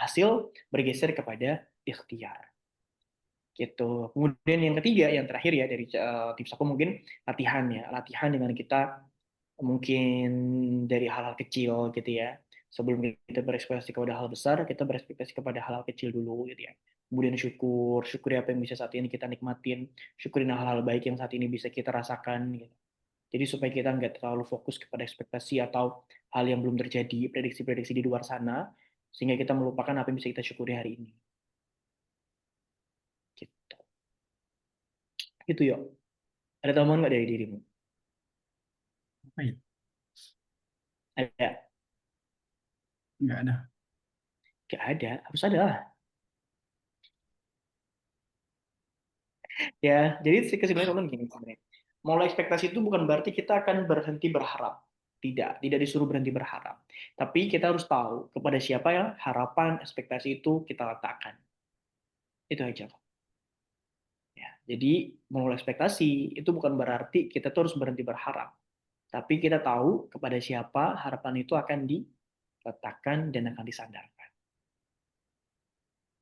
hasil bergeser kepada ikhtiar. Gitu. Kemudian yang ketiga, yang terakhir ya dari tips aku mungkin latihan ya, latihan dengan kita Mungkin dari hal-hal kecil gitu ya. Sebelum kita berekspektasi kepada hal besar, kita berekspektasi kepada hal-hal kecil dulu gitu ya. Kemudian syukuri apa yang bisa saat ini kita nikmatin, syukurin hal-hal baik yang saat ini bisa kita rasakan gitu. Jadi supaya kita nggak terlalu fokus kepada ekspektasi atau hal yang belum terjadi, prediksi-prediksi di luar sana, sehingga kita melupakan apa yang bisa kita syukuri hari ini. Gitu. Gitu yuk. Ada tambahan nggak dari dirimu? Apa ya? Ada? Nggak ada. Nggak ada, harus ada lah. Ya, jadi kesimpulannya teman gini sebenarnya. Mulai ekspektasi itu bukan berarti kita akan berhenti berharap. Tidak, tidak disuruh berhenti berharap. Tapi kita harus tahu kepada siapa ya harapan, ekspektasi itu kita letakkan. Itu aja. Ya, jadi mulai ekspektasi itu bukan berarti kita tuh harus berhenti berharap. Tapi kita tahu kepada siapa harapan itu akan diletakkan dan akan disandarkan.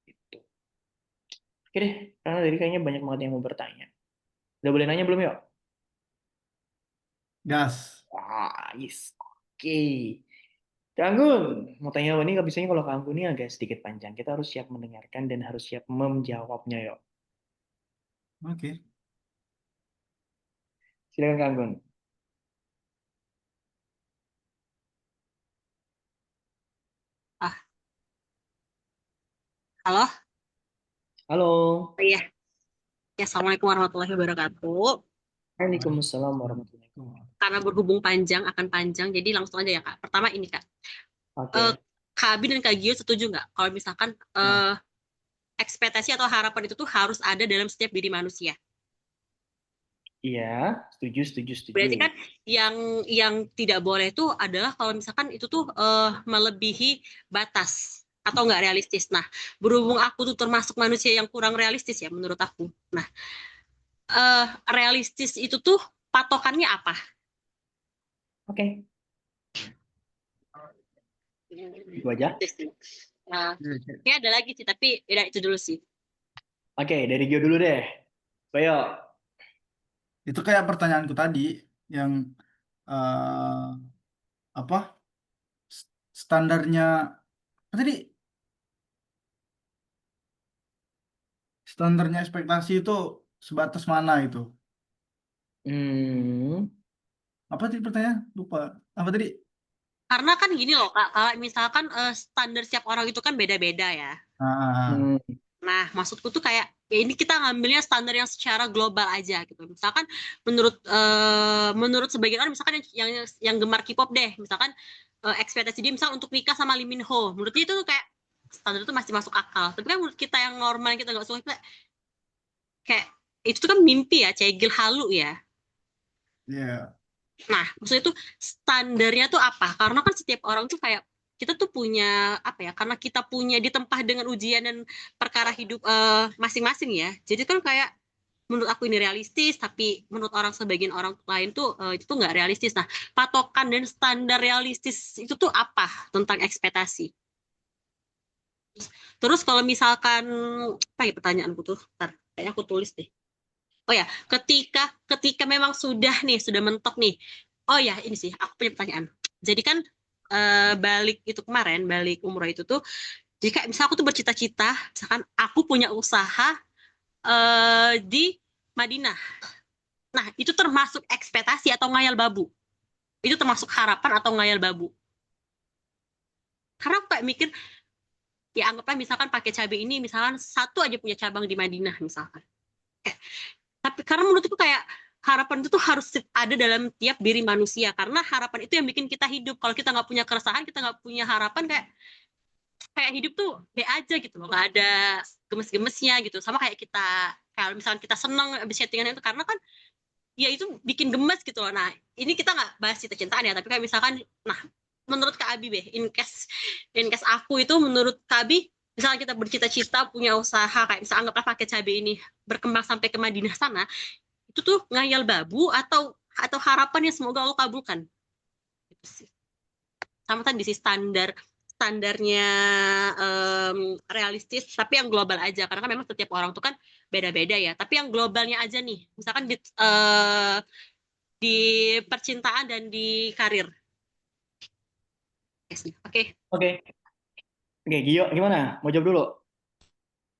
Itu. Oke deh, karena tadi kayaknya banyak banget yang mau bertanya. Udah boleh nanya belum yuk? Gas. Wah, yes. Oke. Kak Anggun, mau tanya apa nih? Biasanya kalau Kak Anggun ini agak sedikit panjang. Kita harus siap mendengarkan dan harus siap menjawabnya yuk. Oke. Silakan Kak Anggun. Ah, halo? Halo. Oh iya, ya, Assalamualaikum warahmatullahi wabarakatuh. Waalaikumsalam warahmatullahi wabarakatuh. Karena berhubung panjang, akan panjang, jadi langsung aja ya, Kak. Pertama ini, Kak. Eh, Oke. Kak Abi dan Kak Gio setuju nggak kalau misalkan Nah, ekspektasi atau harapan itu tuh harus ada dalam setiap diri manusia? iya, setuju, setuju, setuju. Berarti kan yang tidak boleh tuh adalah kalau misalkan itu tuh melebihi batas atau nggak realistis. Nah, berhubung aku tuh termasuk manusia yang kurang realistis ya menurut aku. Nah, realistis itu tuh patokannya apa? Oke, itu aja. Nah, Oke. ini ada lagi sih, tapi ya itu dulu sih. Oke, dari Gio dulu deh. Ayo. Itu kayak pertanyaanku tadi yang apa standarnya apa tadi standarnya ekspektasi itu sebatas mana itu? Hmm, Apa tadi pertanyaan? Lupa. Apa tadi? Karena kan gini loh, Kak, kalau misalkan standar setiap orang itu kan beda-beda ya. Ah, hmm, Nah, maksudku tuh kayak ya ini kita ngambilnya standar yang secara global aja gitu. Misalkan menurut sebagian orang misalkan yang gemar K-pop deh, misalkan ekspektasi dia misal untuk nikah sama Lee Min Ho. Menurut dia itu tuh kayak standar itu masih masuk akal. Tapi kan menurut kita yang normal kita nggak suka kayak itu tuh kan mimpi ya, cegil halu ya. ya. Nah, maksudnya itu standarnya tuh apa? Karena kan setiap orang tuh kayak kita tuh punya apa ya? Karena kita punya ditempah dengan ujian dan perkara hidup masing-masing ya. Jadi kan kayak menurut aku ini realistis, tapi menurut sebagian orang lain tuh itu tuh nggak realistis. Nah, patokan dan standar realistis itu tuh apa tentang ekspektasi? Terus kalau misalkan apa ya pertanyaanku tuh? Ntar, kayaknya aku tulis deh. Oh ya, ketika memang sudah mentok nih. Oh ya, ini sih aku punya pertanyaan. Jadi kan balik umroh itu tuh, jika misalnya aku tuh bercita-cita, misalkan aku punya usaha di Madinah. Nah, itu termasuk ekspektasi atau ngayal babu? Itu termasuk harapan atau ngayal babu? Karena aku kayak mikir, ya anggaplah misalkan pakai cabai ini, misalkan satu aja punya cabang di Madinah misalkan. Tapi karena menurutku kayak harapan itu tuh harus ada dalam tiap diri manusia karena harapan itu yang bikin kita hidup. Kalau kita nggak punya keresahan, kita nggak punya harapan, kayak hidup tuh be aja gitu loh, nggak ada gemes-gemesnya gitu. Sama kayak kita kalau misalnya kita seneng abis chattingan itu karena kan ya itu bikin gemes gitu loh. Nah, ini kita nggak bahas cinta-cintaan ya, tapi kayak misalkan, nah menurut Kak Abi in case aku itu menurut Kak Abi, misalnya kita bercita-cita punya usaha kayak misalnya anggaplah pakai cabai ini berkembang sampai ke Madinah sana, itu tuh ngayal babu atau harapan yang semoga Allah kabulkan gitu sih. Sama tadi sih standarnya realistis tapi yang global aja karena kan memang setiap orang tuh kan beda-beda ya, tapi yang globalnya aja nih misalkan di percintaan dan di karir. Oke. Oke, oke, Gio, gimana? Mau jawab dulu?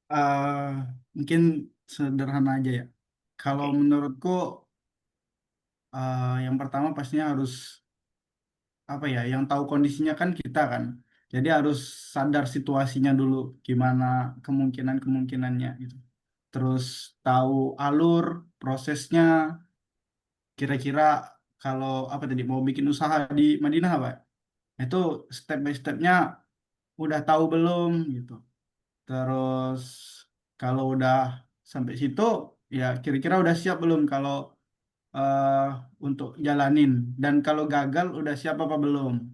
Eh, Mungkin sederhana aja ya. Kalau Oke. menurutku yang pertama pastinya harus apa ya, yang tahu kondisinya kan kita kan. Jadi harus sadar situasinya dulu, gimana kemungkinan-kemungkinannya gitu. Terus tahu alur prosesnya, kira-kira kalau apa tadi mau bikin usaha di Madinah Pak, itu step by stepnya udah tahu belum gitu. Terus kalau udah sampai situ ya kira-kira udah siap belum kalau eh, untuk jalanin, dan kalau gagal udah siap apa belum.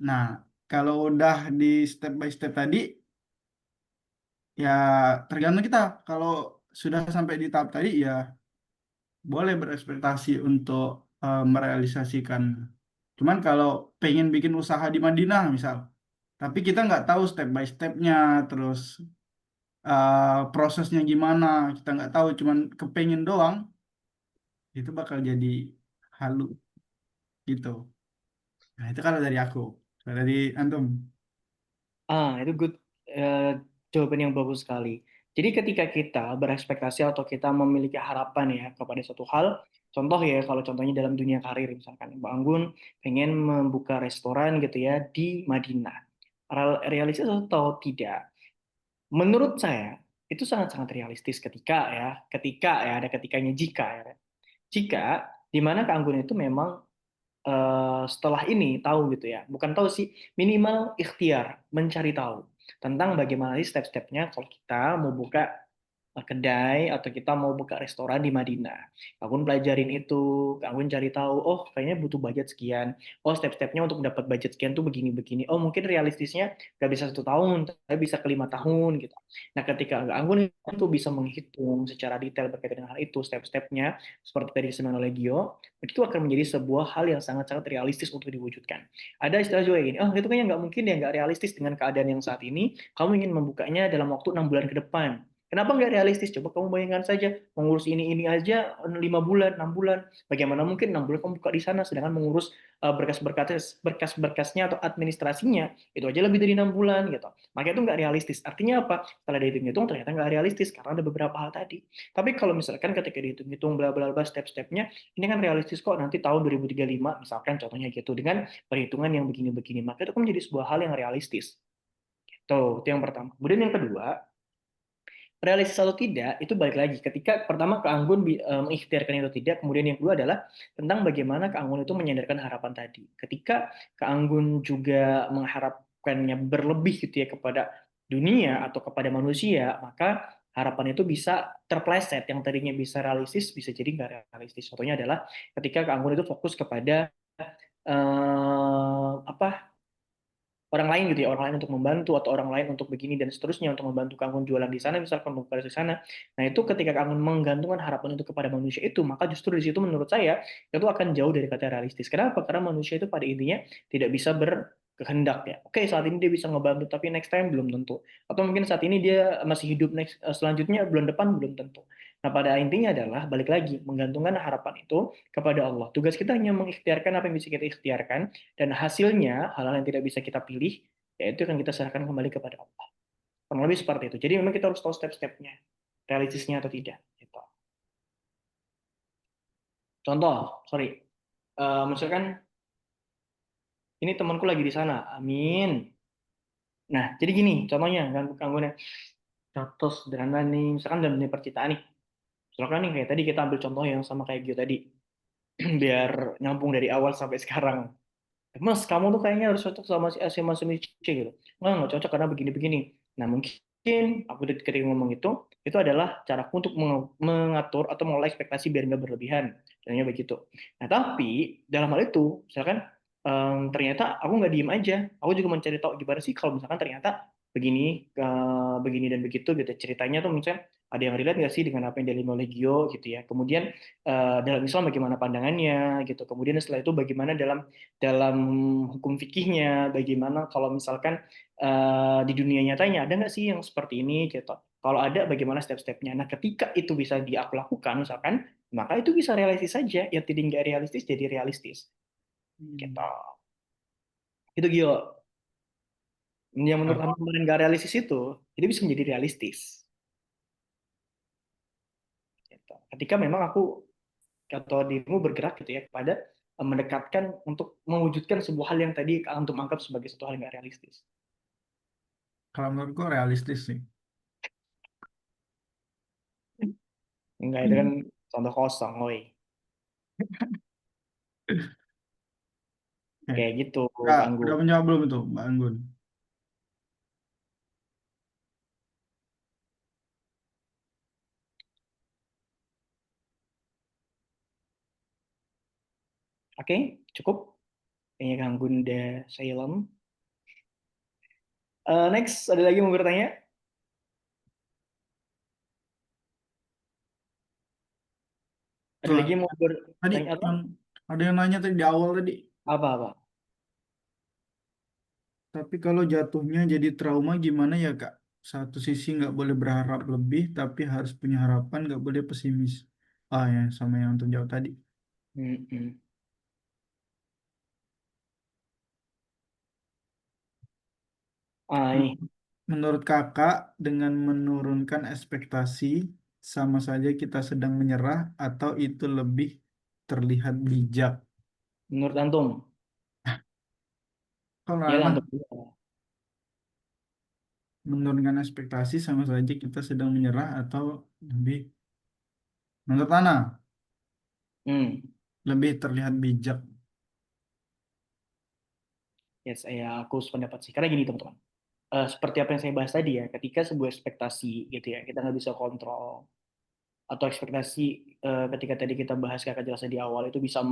Nah, kalau udah di step by step tadi ya tergantung kita. Kalau sudah sampai di tahap tadi ya boleh berekspektasi untuk merealisasikan. Cuman kalau pengen bikin usaha di Madinah misal, tapi kita nggak tahu step by stepnya, terus prosesnya gimana, kita nggak tahu, cuman kepengen doang, itu bakal jadi halu gitu. Nah, itu kalau dari aku. Kalau dari antum. Itu good, eh, jawaban yang bagus sekali. Jadi ketika kita berekspektasi atau kita memiliki harapan ya kepada suatu hal, contoh ya kalau contohnya dalam dunia karir misalkan Bang Anggun pengen membuka restoran gitu ya di Madinah. Realistis atau tidak? Menurut saya itu sangat-sangat realistis ketika ya ada ketikanya jika ya. Jika di mana keanggunan itu memang setelah ini tahu gitu ya, bukan tahu sih, minimal ikhtiar mencari tahu tentang bagaimana sih step-stepnya kalau kita mau buka kedai atau kita mau buka restoran di Madinah. Kanggun pelajarin itu, Kanggun cari tahu, oh kayaknya butuh budget sekian, oh step-stepnya untuk dapat budget sekian tuh begini-begini, oh mungkin realistisnya nggak bisa 1 tahun, tapi bisa ke 5 tahun gitu. Nah ketika Kanggun itu bisa menghitung secara detail berkaitan dengan hal itu, step-stepnya, seperti tadi disampaikan oleh Gio, itu akan menjadi sebuah hal yang sangat-sangat realistis untuk diwujudkan. Ada istilah juga gini, oh itu kayaknya nggak mungkin ya, nggak realistis dengan keadaan yang saat ini, kamu ingin membukanya dalam waktu 6 bulan ke depan. Kenapa nggak realistis? Coba kamu bayangkan saja, mengurus ini aja 5 bulan, 6 bulan. Bagaimana mungkin 6 bulan kamu buka di sana, sedangkan mengurus berkas-berkasnya atau administrasinya itu aja lebih dari 6 bulan gitu. Maka itu nggak realistis. Artinya apa? Setelah dihitung-hitung ternyata nggak realistis karena ada beberapa hal tadi. Tapi kalau misalkan ketika dihitung-hitung bla bla bla step-stepnya, ini kan realistis kok nanti tahun 2035 misalkan contohnya gitu dengan perhitungan yang begini-begini, maka itu kan menjadi sebuah hal yang realistis. Tuh, itu yang pertama. Kemudian yang kedua, realistis atau tidak itu balik lagi ketika pertama Kak Anggun mengikhtiarkan itu tidak, kemudian yang kedua adalah tentang bagaimana Kak Anggun itu menyandarkan harapan tadi. Ketika Kak Anggun juga mengharapkannya berlebih gitu ya kepada dunia atau kepada manusia, maka harapan itu bisa terpleset, yang tadinya bisa realistis bisa jadi nggak realistis. Contohnya adalah ketika Kak Anggun itu fokus kepada apa, orang lain gitu ya, orang lain untuk membantu atau orang lain untuk begini dan seterusnya untuk membantu Kangkung jualan di sana misalkan membuka di sana. Nah itu ketika Kangkung menggantungkan harapan itu kepada manusia itu, maka justru di situ menurut saya itu akan jauh dari kata realistis. Kenapa? Karena manusia itu pada intinya tidak bisa berkehendak ya. Oke, saat ini dia bisa ngebantu, tapi next time belum tentu. Atau mungkin saat ini dia masih hidup, selanjutnya bulan depan belum tentu. Nah, pada intinya adalah balik lagi menggantungkan harapan itu kepada Allah. Tugas kita hanya mengikhtiarkan apa yang bisa kita ikhtiarkan, dan hasilnya hal-hal yang tidak bisa kita pilih, yaitu akan kita serahkan kembali kepada Allah. Kurang lebih seperti itu. Jadi memang kita harus tahu step-stepnya, realistisnya atau tidak. Gitu. Contoh, sorry, misalkan ini temanku lagi di sana, amin. Nah, jadi gini, contohnya, gangguannya. Contoh sederhana nih, misalkan dalam dunia percintaan nih. Misalkan nih, kayak tadi kita ambil contoh yang sama kayak Gio tadi. Biar nyambung dari awal sampai sekarang. Mas, kamu tuh kayaknya harus cocok sama si A sama si C gitu. Nggak cocok karena begini-begini. Nah, mungkin aku ketika ngomong itu adalah caraku untuk mengatur atau mengelola ekspektasi biar nggak berlebihan. Contohnya begitu. Nah, tapi dalam hal itu, misalkan ternyata aku nggak diem aja. Aku juga mencari tahu gimana sih kalau misalkan ternyata begini, begini dan begitu gitu. Ceritanya tuh misalnya ada yang relate nggak sih dengan apa yang dialami oleh Gio gitu ya. Kemudian dalam Islam bagaimana pandangannya gitu. Kemudian setelah itu bagaimana dalam dalam hukum fikihnya, bagaimana kalau misalkan di dunia nyatanya ada nggak sih yang seperti ini gitu. Kalau ada, bagaimana step-stepnya. Nah, ketika itu bisa aku lakukan, misalkan Maka itu bisa realistis saja, yang tadi nggak realistis jadi realistis. Gitu. Hmm. Itu Gio. Yang menurut kamu Kalau kemarin nggak realistis itu bisa menjadi realistis. Gitu. Ketika memang aku atau dirimu bergerak gitu ya kepada mendekatkan untuk mewujudkan sebuah hal yang tadi antum anggap sebagai sesuatu hal yang nggak realistis. kalau menurutku realistis sih. Enggak, itu kan contoh kosong, woi. Oke. Kayak gitu, Kak, Kak Anggun. udah menjawab belum itu, Mbak Anggun? Oke, cukup. Kayaknya Kak Anggun udah silent. Next, ada lagi mau bertanya? Ada Tuh, lagi mau tadi bertanya apa? yang ada yang nanya tadi di awal tadi. Apa-apa? Tapi kalau jatuhnya jadi trauma gimana ya Kak? Satu sisi nggak boleh berharap lebih, tapi harus punya harapan, nggak boleh pesimis. Ah ya, sama yang untuk jawab tadi. Hmm. Ah, Men- ini. Menurut Kakak, dengan menurunkan ekspektasi, sama saja kita sedang menyerah atau itu lebih terlihat bijak? Menurut antum? Kalau Ya, anak antum dulu. menurunkan ekspektasi sama saja kita sedang menyerah atau lebih, menurut Ana, Hmm. lebih terlihat bijak. Ya, aku sependapat sih. Karena gini, teman-teman. Seperti apa yang saya bahas tadi ya, ketika sebuah ekspektasi gitu ya, kita nggak bisa kontrol, atau ekspektasi ketika tadi kita bahas kakak jelasnya di awal itu bisa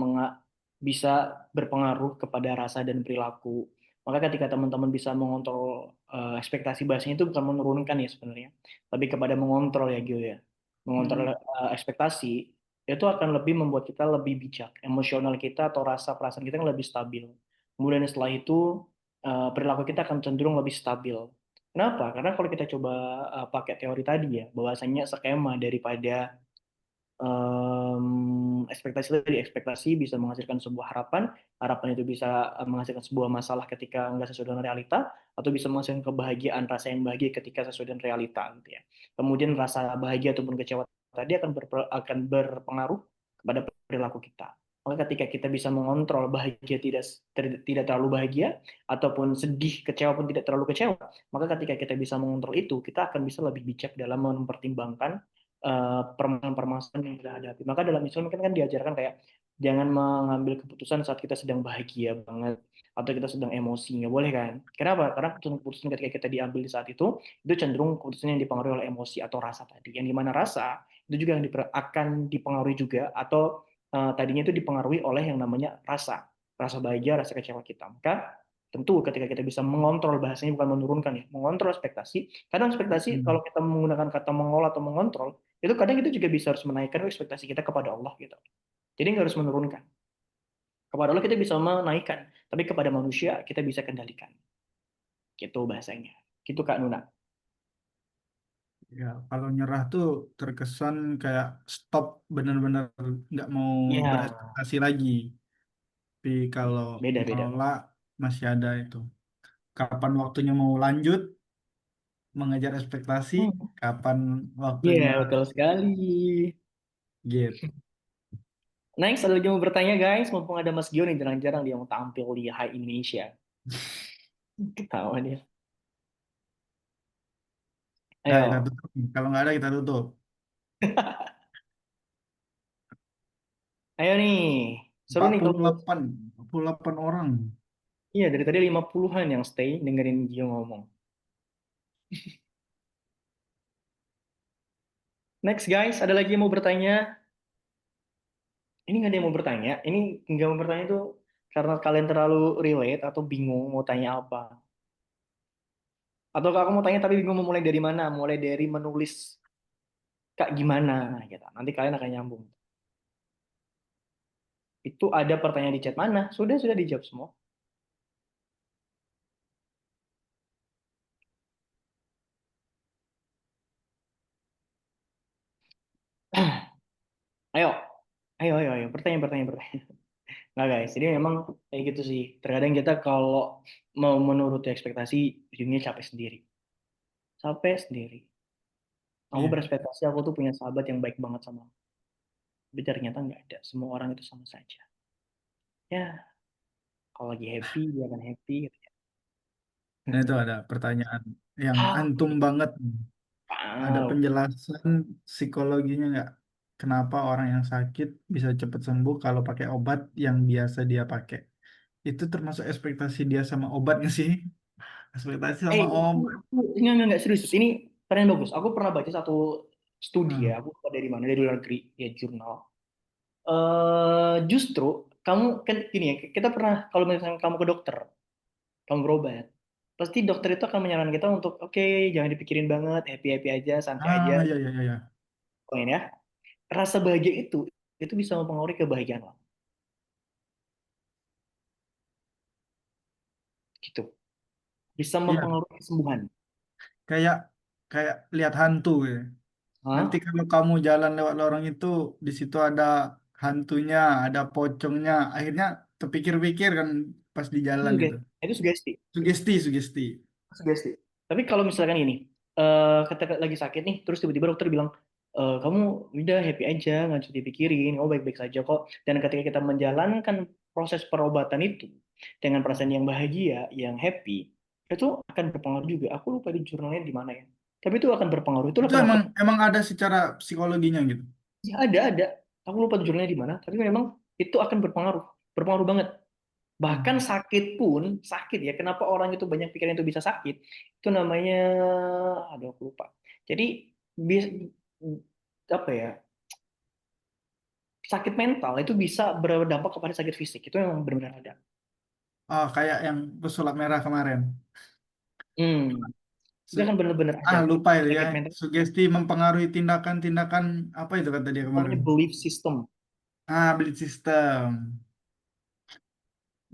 berpengaruh kepada rasa dan perilaku. Maka ketika teman-teman bisa mengontrol ekspektasi bahasanya itu bukan menurunkan ya sebenarnya, tapi kepada mengontrol ya Gio ya. Mengontrol Hmm. ekspektasi itu akan lebih membuat kita lebih bijak, emosional kita atau rasa perasaan kita yang lebih stabil. Kemudian setelah itu perilaku kita akan cenderung lebih stabil. Kenapa? Karena kalau kita coba pakai teori tadi ya, bahwasanya skema daripada ekspektasi bisa menghasilkan sebuah harapan, harapan itu bisa menghasilkan sebuah masalah ketika nggak sesuai dengan realita, atau bisa menghasilkan kebahagiaan, rasa yang bahagia ketika sesuai dengan realita, gitu ya. Kemudian rasa bahagia ataupun kecewa tadi akan berpengaruh kepada perilaku kita. Maka ketika kita bisa mengontrol bahagia tidak terlalu bahagia, ataupun sedih kecewa pun tidak terlalu kecewa, maka ketika kita bisa mengontrol itu, kita akan bisa lebih bijak dalam mempertimbangkan permasalahan yang kita hadapi. Maka dalam Islam kan diajarkan kayak jangan mengambil keputusan saat kita sedang bahagia banget atau kita sedang emosi, nggak boleh kan? Kenapa? Karena keputusan-keputusan ketika kita diambil di saat itu cenderung keputusan yang dipengaruhi oleh emosi atau rasa tadi. Yang dimana rasa itu juga yang akan dipengaruhi juga atau tadinya itu dipengaruhi oleh yang namanya rasa bahagia, rasa kecewa kita. Maka tentu ketika kita bisa mengontrol bahasanya bukan menurunkan ya, mengontrol ekspektasi. Kadang ekspektasi Hmm. kalau kita menggunakan kata mengolah atau mengontrol itu kadang kita juga bisa harus menaikkan ekspektasi kita kepada Allah gitu. Jadi nggak harus menurunkan. Kepada Allah kita bisa menaikkan, tapi kepada manusia kita bisa kendalikan. Gitu bahasanya. Gitu Kak Nuna. Ya, kalau nyerah tuh terkesan kayak stop, benar-benar nggak mau Ya, berekspektasi lagi. Tapi kalau beda-beda. menolak masih ada itu. Kapan waktunya mau lanjut mengejar ekspektasi, Hmm. kapan Iya, waktunya betul sekali. gitu. Next, ada lagi mau bertanya guys, mumpung ada Mas Gio nih, jarang-jarang dia mau tampil di Hai Indonesia. Ketawa dia. Nah, kita Ayo, tutup. Kalau nggak ada kita tutup. ayo nih. Seru Empat nih puluh kalau delapan, 48 orang. iya dari tadi 50-an yang stay dengerin Gio ngomong. Next guys, ada lagi yang mau bertanya? Ini nggak ada yang mau bertanya. Ini nggak mau bertanya itu karena kalian terlalu relate atau bingung mau tanya apa. Atau aku mau tanya tapi bingung mau mulai dari mana. Mulai dari menulis kak gimana gitu. Nanti kalian akan nyambung. Itu ada pertanyaan di chat mana? Sudah dijawab semua. Ayo. Pertanyaan. Nah guys, jadi memang kayak gitu sih. Terkadang kita kalau mau menuruti ekspektasi, ujungnya capek sendiri. Capek sendiri. Aku Iya. berekspektasi aku tuh punya sahabat yang baik banget sama aku. Tapi ternyata nggak ada. Semua orang itu sama saja. Ya, kalau lagi happy, dia akan happy gitu ya. Nah, itu ada pertanyaan yang Ah, antum banget. Ada wow. penjelasan psikologinya nggak? Kenapa orang yang sakit bisa cepat sembuh kalau pakai obat yang biasa dia pakai? Itu termasuk ekspektasi dia sama obat nggak sih? Ekspektasi sama obat. Enggak serius. Ini pertanyaan bagus. Aku pernah baca satu studi ya. Hmm. Aku lupa dari mana, dari luar negeri, ya jurnal. Justru kamu kan gini ya, kita pernah kalau misalnya kamu ke dokter, kamu berobat, pasti dokter itu akan menyarankan kita untuk oke, jangan dipikirin banget, happy happy aja, santai aja, Ah, ya, ya, ya, ya. poin ya. Rasa bahagia itu bisa mempengaruhi kebahagiaan lo, gitu. Bisa Iya, mempengaruhi kesembuhan. kayak kayak lihat hantu ya. Nanti Hah? kalau kamu jalan lewat lorong itu, di situ ada hantunya, ada pocongnya. Akhirnya terpikir-pikir kan pas di Itu jalan juga, itu. itu sugesti. Sugesti, sugesti. Sugesti. Tapi kalau misalkan gini, ketika lagi sakit nih, terus tiba-tiba dokter bilang, kamu udah happy aja, nggak usah dipikirin, oh baik-baik saja kok. Dan ketika kita menjalankan proses perobatan itu dengan perasaan yang bahagia, yang happy, itu akan berpengaruh juga. Aku lupa di jurnalnya di mana ya. Tapi itu akan berpengaruh. Itulah Itu kenapa emang ada secara psikologinya gitu. ya ada. Aku lupa jurnalnya di mana. Tapi memang itu akan berpengaruh, berpengaruh banget. Bahkan Hmm. sakit pun, sakit ya. Kenapa orang itu banyak pikiran itu bisa sakit? Itu namanya, aduh aku lupa. Jadi bis- apa ya? Sakit mental itu bisa berdampak kepada sakit fisik. Itu memang benar-benar ada. Oh, kayak yang pesulap merah kemarin. Hmm, itu Su- kan benar-benar ada. Lupa itu ya. Sakit mental Sugesti mempengaruhi tindakan-tindakan apa itu kata dia namanya kemarin? belief system. Belief system.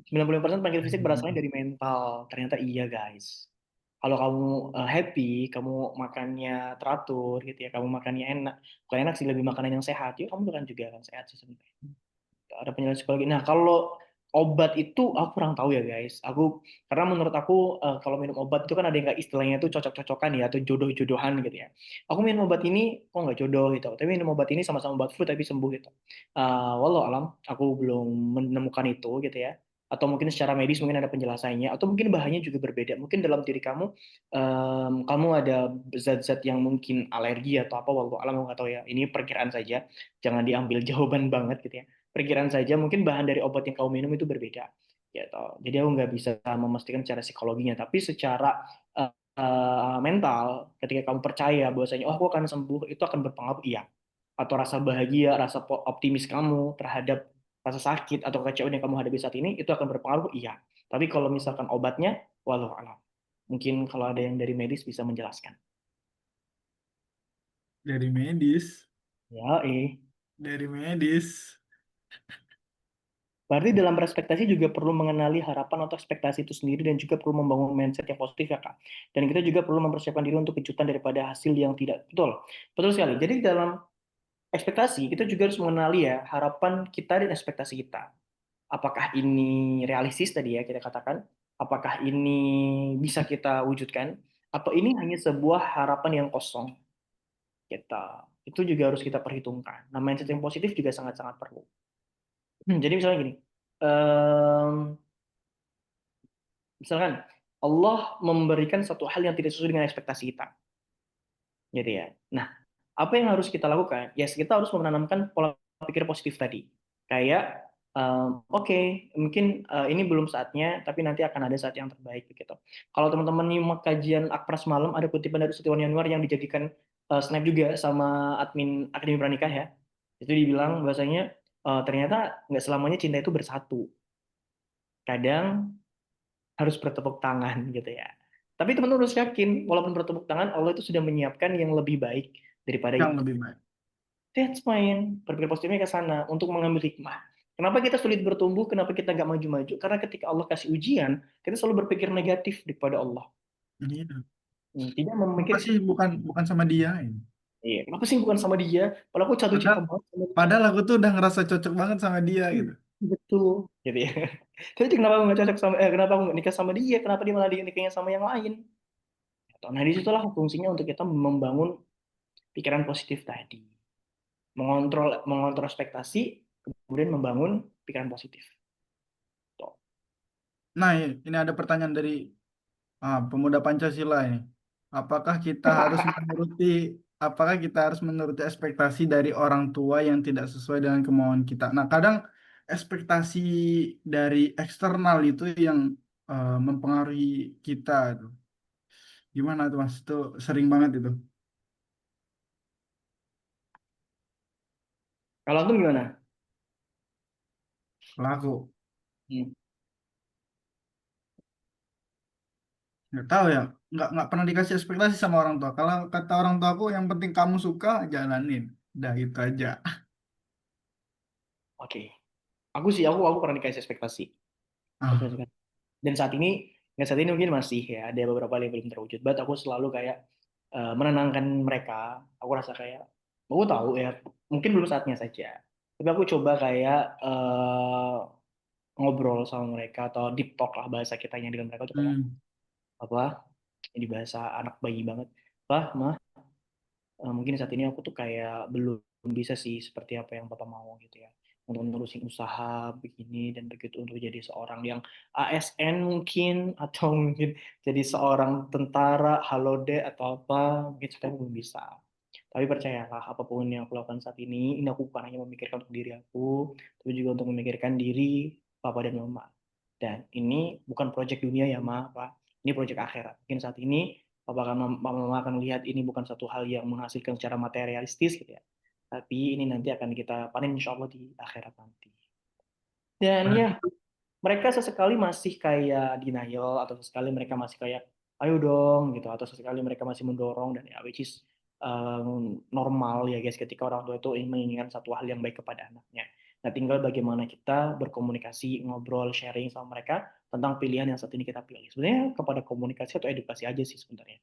90% penyakit fisik berasalnya Hmm. dari mental. Ternyata iya guys. Kalau kamu happy, kamu makannya teratur gitu ya, kamu makannya enak. Bukan enak sih, lebih makanan yang sehat. Ya kamu kan juga akan sehat sih sebenarnya. Ada penjelasan psikologi. Nah, kalau obat itu aku kurang tahu ya guys. Karena menurut aku kalau minum obat itu kan ada yang kayak istilahnya itu cocok-cocokan ya atau jodoh-jodohan gitu ya. Aku minum obat ini kok nggak jodoh gitu. Tapi minum obat ini sama-sama obat flu tapi sembuh gitu. Walau alam, aku belum menemukan itu gitu ya. Atau mungkin secara medis mungkin ada penjelasannya, atau mungkin bahannya juga berbeda. Mungkin dalam diri kamu, kamu ada zat-zat yang mungkin alergi atau apa, walau alam aku nggak tahu ya. Ini perkiraan saja, jangan diambil jawaban banget gitu ya, perkiraan saja mungkin bahan dari obat yang kamu minum itu berbeda gitu. Jadi aku nggak bisa memastikan secara psikologinya, tapi secara mental, ketika kamu percaya bahwasanya oh aku akan sembuh, itu akan berpengaruh iya. Atau rasa bahagia, rasa optimis kamu terhadap rasa sakit atau kekecewaan yang kamu hadapi saat ini itu akan berpengaruh iya. Tapi kalau misalkan obatnya, walau alam. Mungkin kalau ada yang dari medis bisa menjelaskan. Dari medis. Ya, Dari medis. berarti dalam berekspektasi juga perlu mengenali harapan atau ekspektasi itu sendiri dan juga perlu membangun mindset yang positif ya Kak. Dan kita juga perlu mempersiapkan diri untuk kejutan daripada hasil yang tidak betul. Betul sekali. Jadi dalam ekspektasi kita juga harus mengenali ya harapan kita dan ekspektasi kita. Apakah ini realistis tadi ya kita katakan? Apakah ini bisa kita wujudkan? Atau ini hanya sebuah harapan yang kosong? Kita itu juga harus kita perhitungkan. Nah, mindset yang positif juga sangat-sangat perlu. Jadi misalnya gini, em, misalkan Allah memberikan satu hal yang tidak sesuai dengan ekspektasi kita, gitu ya. Nah, apa yang harus kita lakukan? Ya, yes, kita harus menanamkan pola pikir positif tadi. Kayak, oke, mungkin ini belum saatnya, tapi nanti akan ada saat yang terbaik, begitu. Kalau teman-teman nyimak kajian Akpras malam, ada kutipan dari Setiawan Yanuar yang dijadikan snap juga sama admin Akademi Pranikah ya. Itu dibilang bahasanya ternyata nggak selamanya cinta itu bersatu. Kadang harus bertepuk tangan gitu ya. Tapi teman-teman harus yakin, walaupun bertepuk tangan, Allah itu sudah menyiapkan yang lebih baik daripada Yang itu. lebih baik. That's fine. Berpikir positifnya ke sana untuk mengambil hikmah. Kenapa kita sulit bertumbuh? Kenapa kita nggak maju-maju? Karena ketika Allah kasih ujian, kita selalu berpikir negatif daripada Allah. Iya. Tidak Apa memikir, sih bukan bukan sama dia ini. Iya, kenapa sih bukan sama dia? Padahal aku jatuh cinta Padahal, banget sama dia. padahal aku tuh udah ngerasa cocok banget sama dia gitu. Betul, gitu ya. Tapi kenapa aku nggak cocok sama, kenapa aku nggak nikah sama dia? Kenapa dia malah nikahnya sama yang lain? Nah, disitulah fungsinya untuk kita membangun pikiran positif tadi, mengontrol mengontrol ekspektasi, kemudian membangun pikiran positif. Tuh. Nah, ini ada pertanyaan dari pemuda Pancasila ini. Apakah kita harus menuruti apakah kita harus menuruti ekspektasi dari orang tua yang tidak sesuai dengan kemauan kita? Nah, kadang ekspektasi dari eksternal itu yang mempengaruhi kita itu. Gimana tuh Mas? Itu sering banget itu. Kalau antum gimana? Laku. Hmm. Nggak tahu ya. Nggak pernah dikasih ekspektasi sama orang tua. Kalau kata orang tua aku, yang penting kamu suka, jalanin. Udah itu aja. Oke. Aku pernah dikasih ekspektasi. Ah, Dan saat ini mungkin masih ya ada beberapa hal yang belum terwujud. But aku selalu kayak menenangkan mereka. Aku rasa kayak aku tahu ya mungkin belum saatnya saja. Tapi aku coba kayak ngobrol sama mereka atau deep talk lah bahasa kitanya dengan mereka tuh kayak hmm, apa? Ini bahasa anak bayi banget. Lah, mah mungkin saat ini aku tuh kayak belum bisa sih seperti apa yang Bapak mau gitu ya. Untuk nerusin usaha begini dan begitu untuk jadi seorang yang ASN mungkin atau mungkin jadi seorang tentara halode atau apa mungkin saya belum bisa. Tapi percayalah apapun yang aku lakukan saat ini aku bukan hanya memikirkan untuk diri aku, tapi juga untuk memikirkan diri Papa dan Mama. Dan ini bukan proyek dunia ya, Ma, Pak. Ini proyek akhirat. Mungkin saat ini Mama akan lihat ini bukan satu hal yang menghasilkan secara materialistis gitu ya. Tapi ini nanti akan kita panen insya Allah di akhirat nanti. Dan berat. ya, mereka sesekali masih kayak denial atau sesekali mereka masih kayak ayo dong gitu atau sesekali mereka masih mendorong dan ya which is normal ya guys ketika orang tua itu menginginkan satu hal yang baik kepada anaknya. Nah, tinggal bagaimana kita berkomunikasi, ngobrol, sharing sama mereka tentang pilihan yang saat ini kita pilih. Sebenarnya kepada komunikasi atau edukasi aja sih sebenarnya.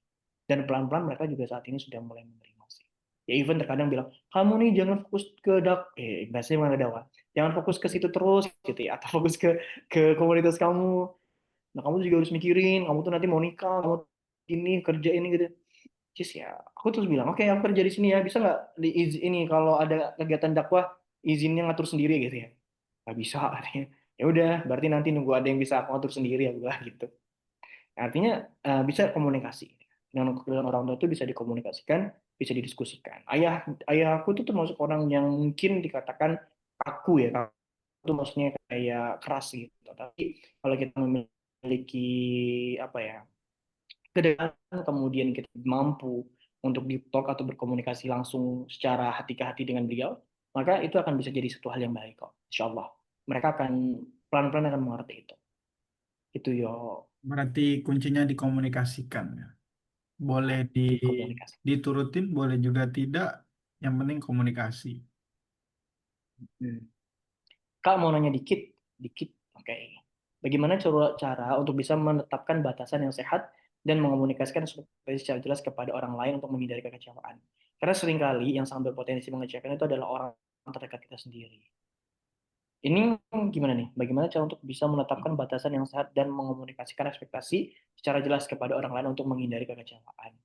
Dan pelan-pelan mereka juga saat ini sudah mulai menerima sih. Ya even terkadang bilang, kamu nih jangan fokus ke bahasanya mana dakwah. Jangan fokus ke situ terus gitu ya atau fokus ke komunitas kamu. Nah, kamu juga harus mikirin, kamu tuh nanti mau nikah, kamu ini kerja ini gitu. Cis ya, aku terus bilang, oke, aku kerja di sini ya, bisa nggak ini kalau ada kegiatan dakwah izinnya ngatur sendiri gitu ya? Nggak bisa, artinya. Ya udah, berarti nanti nunggu ada yang bisa aku ngatur sendiri ya, gue gitu. Artinya bisa komunikasi. Dengan orang tua itu bisa dikomunikasikan, bisa didiskusikan. Ayah aku tuh termasuk orang yang mungkin dikatakan kaku ya, itu maksudnya kayak keras gitu. Tapi kalau kita memiliki apa ya kedekatan kemudian kita mampu untuk deep talk atau berkomunikasi langsung secara hati ke hati dengan beliau, maka itu akan bisa jadi satu hal yang baik kok. Insya Allah. Mereka akan pelan-pelan akan mengerti itu. Itu yo Berarti kuncinya dikomunikasikan ya. Boleh komunikasi. diturutin, boleh juga tidak. Yang penting komunikasi. Hmm. Kak mau nanya dikit, dikit. Oke. Bagaimana cara untuk bisa menetapkan batasan yang sehat dan mengomunikasikan secara jelas kepada orang lain untuk menghindari kekecewaan? Karena seringkali yang sangat berpotensi mengecewakan itu adalah orang terdekat kita sendiri. Ini gimana nih? Bagaimana cara untuk bisa menetapkan batasan yang sehat dan mengomunikasikan ekspektasi secara jelas kepada orang lain untuk menghindari kekecewaan?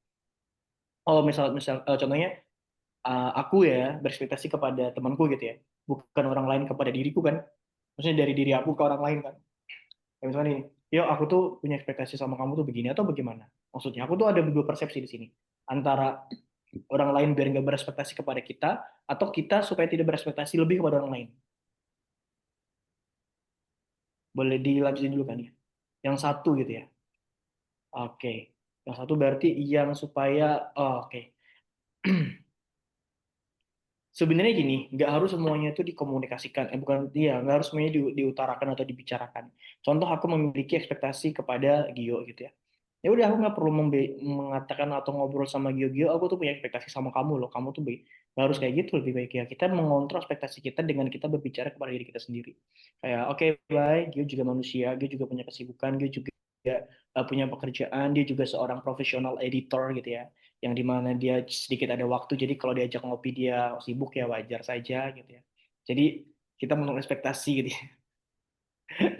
Oh, contohnya aku ya berekspektasi kepada temanku gitu ya, bukan orang lain kepada diriku kan? Maksudnya dari diri aku ke orang lain kan? Kayak misalnya nih, yo aku tuh punya ekspektasi sama kamu tuh begini atau bagaimana? Maksudnya aku tuh ada dua persepsi di sini antara orang lain biar nggak berekspektasi kepada kita atau kita supaya tidak berekspektasi lebih kepada orang lain. Boleh dilanjutin dulu kan ya? Yang satu gitu ya. Oke. Yang satu berarti yang supaya oke. Sebenarnya gini, nggak harus semuanya itu dikomunikasikan. Bukan dia, nggak harus semuanya diutarakan atau dibicarakan. Contoh aku memiliki ekspektasi kepada Gio gitu ya. Ya udah aku nggak perlu mengatakan atau ngobrol sama Gio, aku tuh punya ekspektasi sama kamu loh. Kamu tuh baik. Nggak harus kayak gitu, lebih baik ya. Kita mengontrol ekspektasi kita dengan kita berbicara kepada diri kita sendiri. Kayak oke, bye, Gio juga manusia, Gio juga punya kesibukan, Gio juga punya pekerjaan, dia juga seorang profesional editor gitu ya. yang dimana dia sedikit ada waktu, jadi kalau diajak ngopi dia sibuk ya wajar saja gitu ya. Jadi kita menurut ekspektasi gitu ya.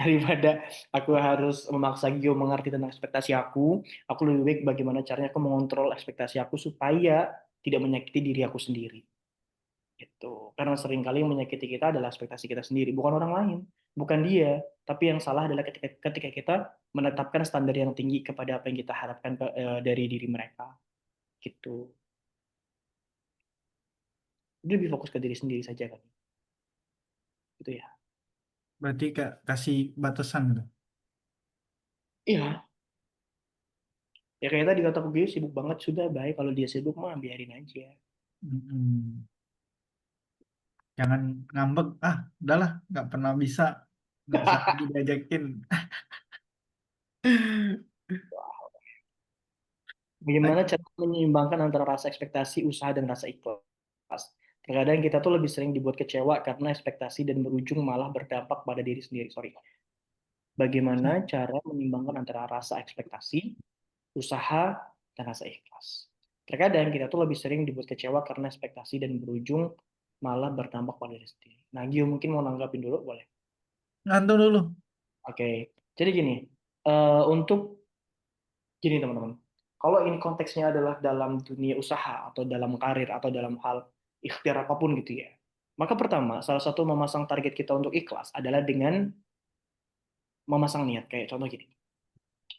Daripada aku harus memaksa Gio mengerti tentang ekspektasi aku lebih baik bagaimana caranya aku mengontrol ekspektasi aku supaya tidak menyakiti diri aku sendiri. Gitu. Karena seringkali yang menyakiti kita adalah ekspektasi kita sendiri, bukan orang lain, bukan dia. Tapi yang salah adalah ketika kita menetapkan standar yang tinggi kepada apa yang kita harapkan dari diri mereka. Gitu. Jadi lebih fokus ke diri sendiri saja kan. Gitu ya. Berarti kayak kasih batasan gitu. Iya. Ya kayak tadi kataku Gio sibuk banget sudah baik kalau dia sibuk mah biarin aja. Mm-mm. Jangan ngambek, ah udahlah nggak pernah bisa, nggak usah lagi diajakin. Bagaimana cara menyeimbangkan antara rasa ekspektasi, usaha, dan rasa ikhlas? Terkadang kita tuh lebih sering dibuat kecewa karena ekspektasi dan berujung malah berdampak pada diri sendiri. Sorry. Bagaimana cara menyeimbangkan antara rasa ekspektasi, usaha, dan rasa ikhlas? Terkadang kita tuh lebih sering dibuat kecewa karena ekspektasi dan berujung malah berdampak pada diri sendiri. Nah, Gio mungkin mau nanggapin dulu, boleh? Ngantuk dulu. Oke. Jadi gini, untuk gini teman-teman, kalau ini konteksnya adalah dalam dunia usaha atau dalam karir atau dalam hal ikhtiar apapun gitu ya, maka pertama, salah satu memasang target kita untuk ikhlas adalah dengan memasang niat. Kayak contoh gini,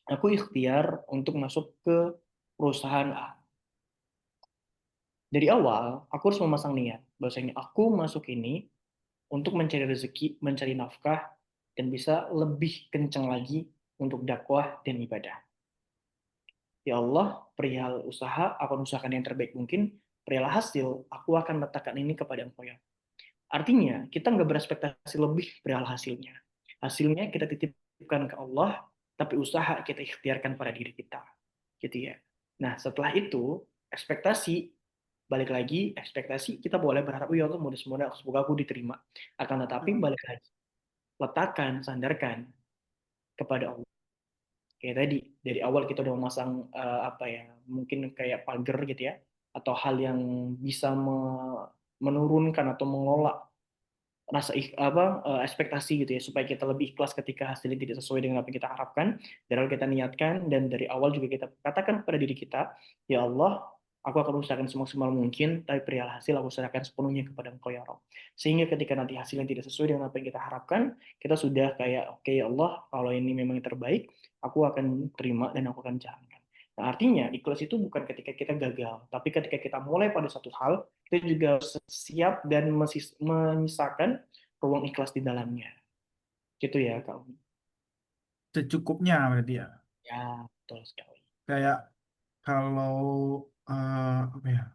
aku ikhtiar untuk masuk ke perusahaan A. Dari awal, aku harus memasang niat. Bahwasanya aku masuk ini untuk mencari rezeki, mencari nafkah, dan bisa lebih kencang lagi untuk dakwah dan ibadah. Ya Allah, perihal usaha, aku akan usahakan yang terbaik mungkin. Perihal hasil, aku akan letakkan ini kepada Engkau ya. Artinya, kita nggak berespektasi lebih perihal hasilnya. Hasilnya kita titipkan ke Allah, tapi usaha kita ikhtiarkan pada diri kita. Gitu ya. Nah, setelah itu, ekspektasi, balik lagi, ekspektasi kita boleh berharap, oh ya Allah, mudah-mudahan semoga aku diterima. Akan tetapi balik lagi, letakkan, sandarkan kepada Allah. Kayak tadi dari awal kita udah memasang apa ya mungkin kayak pagar gitu ya atau hal yang bisa menurunkan atau mengolah rasa ekspektasi gitu ya supaya kita lebih ikhlas ketika hasilnya tidak sesuai dengan apa yang kita harapkan dari awal kita niatkan dan dari awal juga kita katakan kepada diri kita ya Allah aku akan usahakan semaksimal mungkin tapi perihal hasil aku serahkan sepenuhnya kepada Engkau ya Rabb sehingga ketika nanti hasilnya tidak sesuai dengan apa yang kita harapkan kita sudah kayak oke ya Allah kalau ini memang yang terbaik aku akan terima dan aku akan jalankan. Nah, artinya ikhlas itu bukan ketika kita gagal, tapi ketika kita mulai pada satu hal, kita juga siap dan menyisakan ruang ikhlas di dalamnya. Gitu ya, Kak Umi. Secukupnya berarti ya. Ya, betul sekali. Kayak kalau apa ya?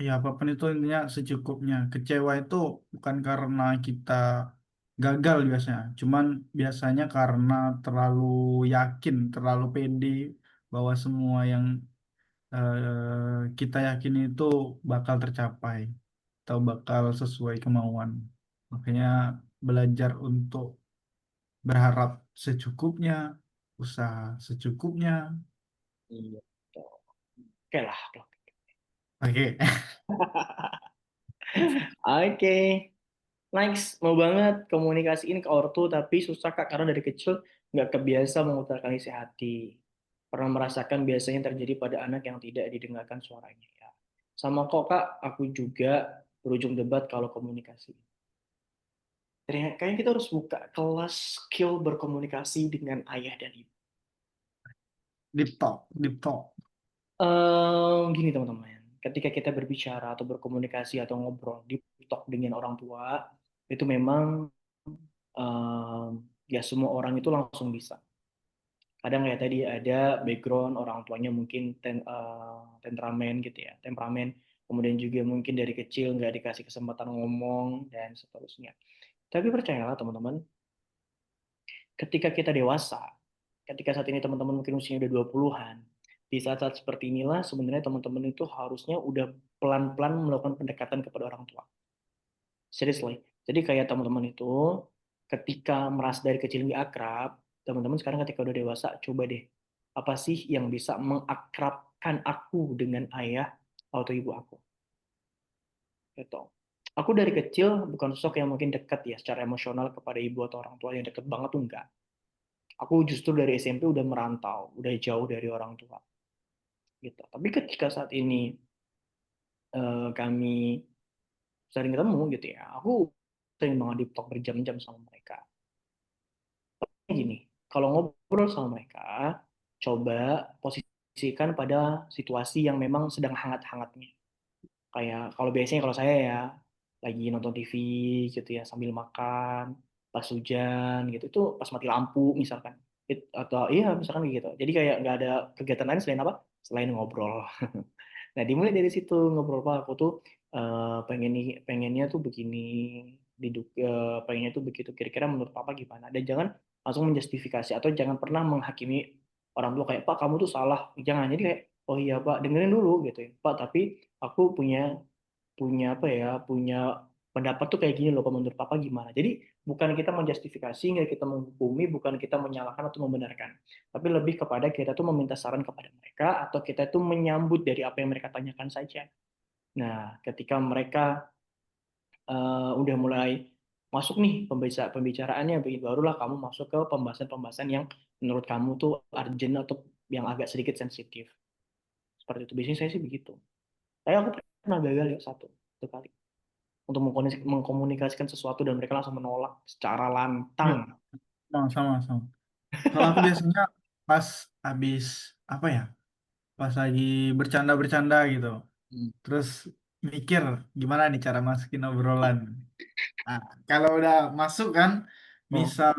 Ya apapun itu intinya secukupnya. Kecewa itu bukan karena kita gagal biasanya, cuman biasanya karena terlalu yakin, terlalu pede bahwa semua yang kita yakini itu bakal tercapai atau bakal sesuai kemauan. Makanya belajar untuk berharap secukupnya, usaha secukupnya. Iya, betul. Oke lah. Oke. Oke. Next, mau banget komunikasiin ke ortu, tapi susah Kak, karena dari kecil nggak kebiasa mengutarakan isi hati. Pernah merasakan biasanya terjadi pada anak yang tidak didengarkan suaranya. Ya. Sama kok Kak, aku juga berujung debat kalau komunikasi. Ternyata kayaknya kita harus buka kelas skill berkomunikasi dengan ayah dan ibu. Deep talk, deep talk. Gini teman-teman, ketika kita berbicara atau berkomunikasi atau ngobrol di talk dengan orang tua, itu memang ya semua orang itu langsung bisa. Kadang kayak tadi ada background orang tuanya mungkin temperamen gitu ya, temperamen. Kemudian juga mungkin dari kecil nggak dikasih kesempatan ngomong dan seterusnya. Tapi percayalah teman-teman, ketika kita dewasa, ketika saat ini teman-teman mungkin usianya udah 20-an, di saat-saat seperti inilah sebenarnya teman-teman itu harusnya udah pelan-pelan melakukan pendekatan kepada orang tua. Seriously. Jadi kayak teman-teman itu ketika merasa dari kecil nggak akrab, teman-teman sekarang ketika udah dewasa, coba deh apa sih yang bisa mengakrab membedakan aku dengan ayah atau ibu aku. Gitu. Aku dari kecil bukan sosok yang mungkin dekat ya secara emosional kepada ibu atau orang tua yang dekat banget tuh enggak. Aku justru dari SMP udah merantau, udah jauh dari orang tua. Gitu. Tapi ketika saat ini kami sering ketemu gitu ya, aku sering banget di talk berjam-jam sama mereka. Gini, kalau ngobrol sama mereka, coba posisikan pada situasi yang memang sedang hangat-hangatnya. Kayak kalau biasanya kalau saya ya lagi nonton TV gitu ya sambil makan, pas hujan gitu, itu pas mati lampu misalkan. Atau iya misalkan gitu. Jadi kayak nggak ada kegiatan lain selain apa? Selain ngobrol. Nah, dimulai dari situ ngobrol Pak, aku tuh pengennya tuh begini, pengennya tuh begitu. Kira-kira menurut Papa gimana? Dan jangan langsung menjustifikasi atau jangan pernah menghakimi orang tua kayak Pak kamu tuh salah. Jangan. Jadi kayak oh iya Pak dengerin dulu gitu ya Pak. Tapi aku punya punya apa ya punya pendapat tuh kayak gini loh. Menurut Papa gimana? Jadi bukan kita menjustifikasi, nggak kita menghukumi, bukan kita menyalahkan atau membenarkan, tapi lebih kepada kita tuh meminta saran kepada mereka atau kita tuh menyambut dari apa yang mereka tanyakan saja. Nah, ketika mereka udah mulai masuk nih pembicaraannya, barulah kamu masuk ke pembahasan-pembahasan yang menurut kamu tuh urgent atau yang agak sedikit sensitif. Seperti itu. Biasanya saya sih begitu. Saya aku pernah gagal ya satu kali untuk mengkomunikasikan sesuatu dan mereka langsung menolak secara Ya, lantang. sama-sama. Kalau aku biasanya pas habis apa ya, pas lagi bercanda-bercanda gitu, Hmm. terus mikir gimana nih cara masukin obrolan. Nah, kalau udah masuk kan, Oh, misal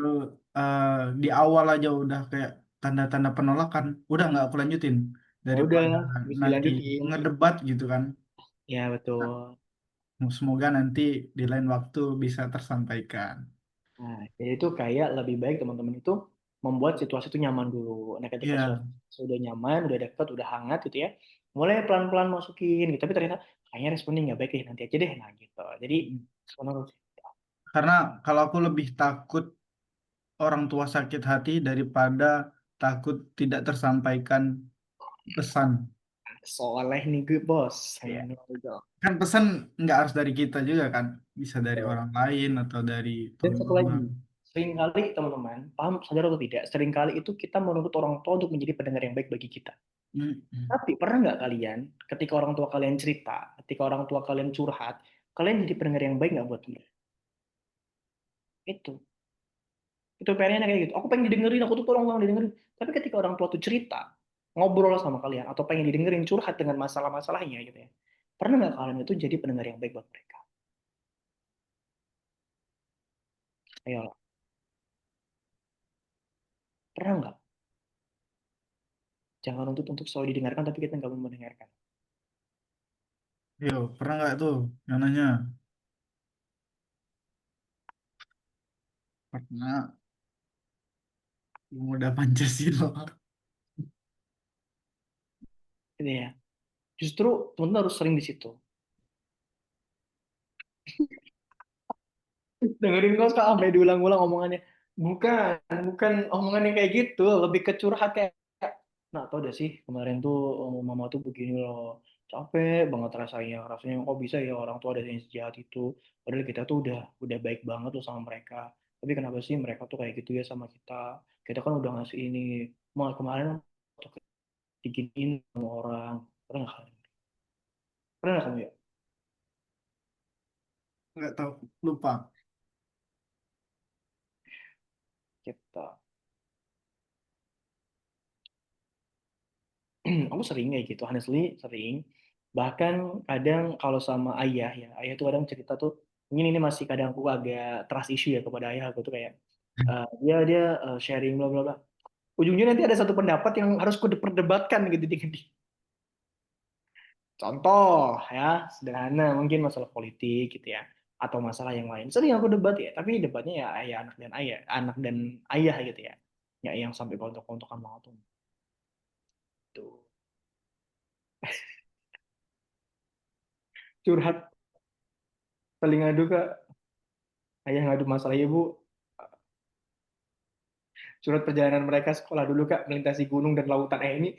eh, di awal aja udah kayak tanda-tanda penolakan, udah nggak aku lanjutin udah daripada bisa nanti dilanjutin. ngedebat gitu kan. Ya betul. Semoga nanti di lain waktu bisa tersampaikan. Nah, jadi itu kayak lebih baik teman-teman itu membuat situasi itu nyaman dulu. Nah, ketika Iya, sudah nyaman, udah dekat, udah hangat gitu ya, mulai pelan-pelan masukin gitu. Tapi ternyata kayaknya responnya nggak baik deh, nanti aja deh. Nah, gitu. Jadi, menurut karena kalau aku lebih takut orang tua sakit hati daripada takut tidak tersampaikan pesan. soleh nih gue, bos. Iya. Nah, gitu. Kan pesan nggak harus dari kita juga kan, bisa dari Betul. orang lain atau dari Dan satu teman-teman. lagi, seringkali teman-teman, paham, sadar atau tidak, seringkali itu kita menuntut orang tua untuk menjadi pendengar yang baik bagi kita. Mm-mm. Tapi pernah nggak kalian, ketika orang tua kalian cerita, ketika orang tua kalian curhat, kalian jadi pendengar yang baik nggak buat mereka? Itu. Itu PR-nya kayak gitu. Aku pengen didengerin, aku tuh tolong didengerin. Tapi ketika orang tua tuh cerita, ngobrol sama kalian, atau pengen didengerin curhat dengan masalah-masalahnya gitu ya. Pernah nggak kalian itu jadi pendengar yang baik buat mereka? Ayo, pernah nggak? Jangan untuk selalu didengarkan, tapi kita nggak mau mendengarkan. Yo, pernah nggak tuh yang nanya? Pernah. Pemuda Pancasila. Gitu ya. Justru teman-teman harus sering di situ. Dengerin kok sampai diulang-ulang omongannya. Bukan, bukan omongannya kayak gitu, lebih ke curhat kayak, nah tau udah sih kemarin tuh mama tuh begini loh, capek banget rasanya, rasanya kok bisa ya orang tua ada yang sejahat itu, padahal kita tuh udah baik banget loh sama mereka, tapi kenapa sih mereka tuh kayak gitu ya sama kita, kita kan udah ngasih ini, malah kemarin tuh diginiin sama orang, pernah nggak kalian? Pernah nggak kamu ya? Nggak tahu, lupa. Kita, aku sering kayak gitu, honestly sering. Bahkan kadang kalau sama ayah ya, ayah tuh kadang cerita tuh, ini masih kadang aku agak trust issue ya kepada ayah aku tuh kayak dia sharing bla bla bla. Ujungnya nanti ada satu pendapat yang harus ku perdebatkan gitu dengan dia. Contoh ya, sederhana mungkin masalah politik gitu ya, atau masalah yang lain. Sering aku debat ya, tapi debatnya ya ayah, anak dan ayah gitu ya. Ya yang sampai kontok-kontokan banget tuh. Tuh. Curhat, saling ngadu kak, ayah ngadu masalah ibu, surat perjalanan mereka sekolah dulu Kak, melintasi gunung dan lautan. Ini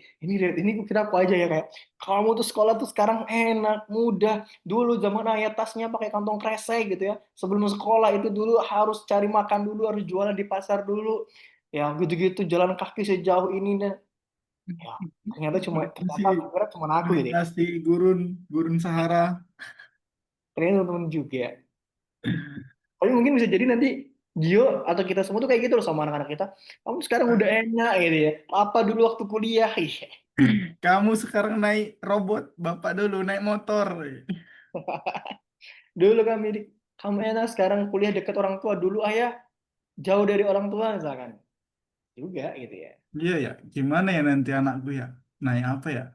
kira aku aja ya kayak kamu tuh sekolah tuh sekarang enak, mudah. Dulu zaman ayah tasnya pakai kantong kresek gitu ya. Sebelum sekolah itu dulu harus cari makan dulu, harus jualan di pasar dulu. Ya gitu-gitu jalan kaki sejauh ini dan ya ternyata melintasi aku kira cuma aku gitu ya. melintasi gurun gurun Sahara. Ternyata teman-teman juga. Tapi mungkin bisa jadi nanti Gio atau kita semua tuh kayak gitu loh sama anak-anak kita. Kamu sekarang udah enak gitu ya. Apa dulu waktu kuliah? Iya. Kamu sekarang naik robot, bapak dulu naik motor. Dulu kamu enak sekarang kuliah dekat orang tua. Dulu ayah jauh dari orang tua misalkan. Juga gitu ya. Iya ya, gimana ya nanti anakku ya? Naik apa ya?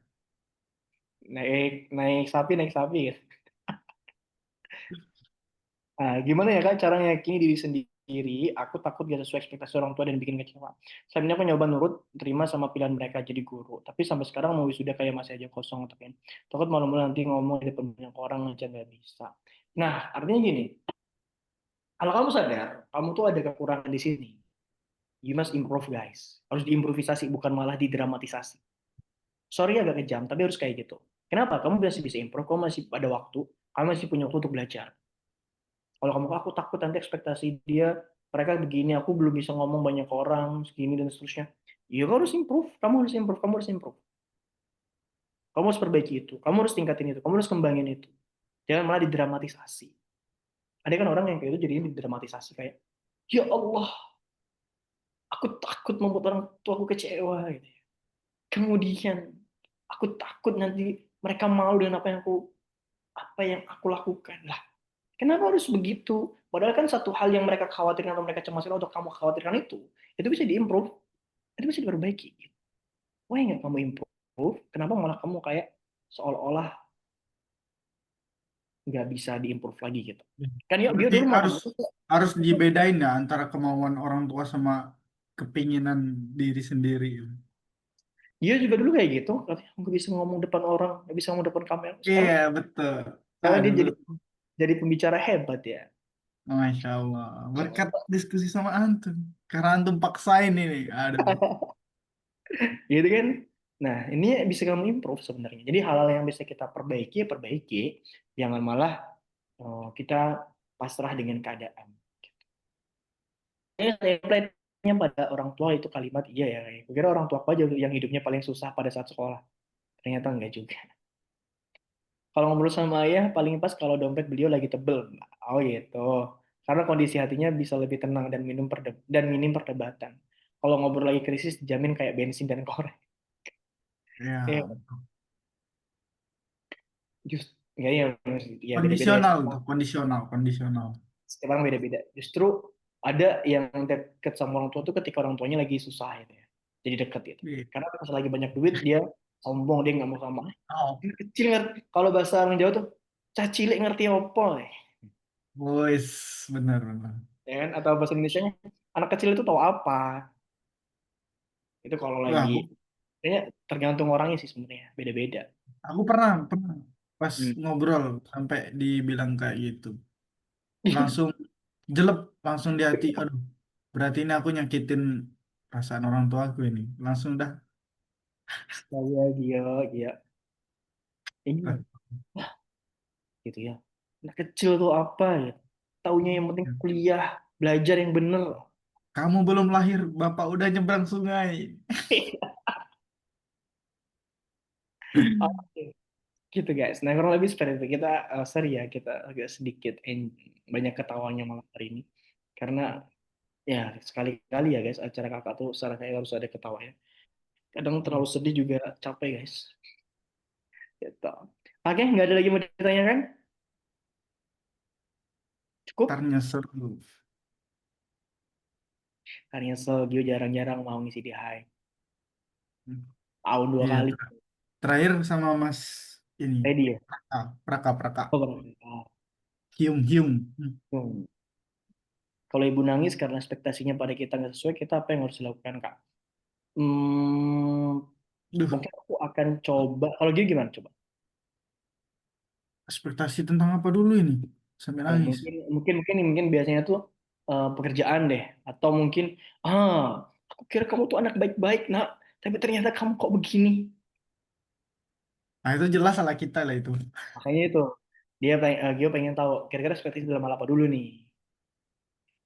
Naik naik sapi gitu. Nah, gimana ya Kak cara yakini diri sendiri? Aku takut gak sesuai ekspektasi orang tua dan bikin kecewa. Sebenarnya aku nyoba nurut, terima sama pilihan mereka jadi guru. Tapi sampai sekarang mau wisuda kayak masih aja kosong. Tapi takut malu-malu nanti ngomong di depan banyak orang aja nggak bisa. Nah, artinya gini, kalau kamu sadar, kamu tuh ada kekurangan di sini. You must improve guys. Harus diimprovisasi, bukan malah didramatisasi. Sorry agak kejam, tapi harus kayak gitu. Kenapa? Kamu masih bisa improve, kamu masih ada waktu, kamu masih punya waktu untuk belajar. Kalau kamu aku takut nanti ekspektasi dia mereka begini, aku belum bisa ngomong banyak orang segini dan seterusnya. Ya kamu harus improve, kamu harus improve, kamu harus improve. Kamu harus perbaiki itu, kamu harus tingkatin itu, kamu harus kembangin itu. Jangan malah didramatisasi. Ada kan orang yang kayak itu jadinya didramatisasi kayak, ya Allah, aku takut membuat orang tua aku kecewa gitu. Kemudian aku takut nanti mereka malu dengan apa yang aku lakukan. Lah, kenapa harus begitu? Padahal kan satu hal yang mereka khawatirkan atau mereka cemasin untuk kamu khawatirkan itu bisa diimprove, itu bisa diperbaiki. Why nggak kamu improve? Kenapa malah kamu kayak seolah-olah nggak bisa diimprove lagi gitu? Kan dia Berarti dulu mau harus kamu tuh, harus dibedain ya antara kemauan orang tua sama kepinginan diri sendiri. dia juga dulu kayak gitu, katanya nggak bisa ngomong depan orang, nggak bisa ngomong depan kamera. Sekarang, Iya, betul. sekarang dia Aduh, jadi pembicara hebat ya. Masya Allah. Berkat diskusi sama antum. Karena antum paksain ini. Aduh. Gitu kan? Nah, ini bisa kamu improve sebenarnya. Jadi hal-hal yang bisa kita perbaiki, ya perbaiki. Jangan malah kita pasrah dengan keadaan. Template-nya pada orang tua itu kalimat iya ya. Gue kira orang tua aku aja yang hidupnya paling susah pada saat sekolah. Ternyata enggak juga. Kalau ngobrol sama ayah, paling pas kalau dompet beliau lagi tebel. Oh gitu. Karena kondisi hatinya bisa lebih tenang dan minim perdebatan. Kalau ngobrol lagi krisis, dijamin kayak bensin dan korek. Ya, Eh, just enggak ya, ya beda-beda ya. kondisional tuh, kondisional, kondisional. Setiap orang beda-beda. Justru ada yang deket sama orang tua tuh ketika orang tuanya lagi susah gitu ya. Jadi deket gitu. Iya. Karena pas lagi banyak duit dia sombong, dia nggak mau sama. Oh, Anak kecil ngerti. Kalau bahasa orang Jawa tuh cacilik ngerti opo ya. boys, benar-benar. Ya kan? Atau bahasa Indonesianya anak kecil itu tahu apa. Itu kalau Wah, lagi kayaknya tergantung orangnya sih sebenarnya. Beda-beda. aku pernah pas Hmm. ngobrol sampai dibilang kayak gitu. Langsung jelek, langsung di hati. Aduh, berarti ini aku nyakitin perasaan orang tua aku ini. Langsung dah. Saya dia, dia. Ah, Ini gitu ya. Anak kecil tuh apa ya? Taunya yang penting kuliah, belajar yang bener. kamu belum lahir, bapak udah nyebrang sungai. Oke, gitu guys. Nah kurang lebih seperti itu. Kita sorry ya, kita agak sedikit banyak ketawanya malam hari ini. Karena ya sekali-kali ya guys, acara kakak tuh secara kayak harus ada ketawanya. Kadang terlalu sedih juga capek guys. Gitu. Oke, nggak ada lagi mau ditanyakan? Ntar Cukup? nyesel. Karena Sergio jarang-jarang mau ngisi di high. Tahun dua Iya, kali. terakhir sama Mas ini. Ready ya? Praka, Praka. Oh, bener. Oh, Hiung, Hiung. hmm. Kalau ibu nangis karena ekspektasinya pada kita nggak sesuai, kita apa yang harus dilakukan, Kak? Hmm, Duh, mungkin aku akan coba. Kalau gitu gimana coba? ekspektasi tentang apa dulu ini? Sampai Oh, nangis. mungkin mungkin mungkin mungkin biasanya tuh pekerjaan deh, atau mungkin ah Aku kira kamu tuh anak baik-baik, nak. Tapi ternyata kamu kok begini. Nah, itu jelas salah kita lah itu. Makanya itu, Gio pengen tahu, kira-kira ekspektasi dalam hal apa dulu nih.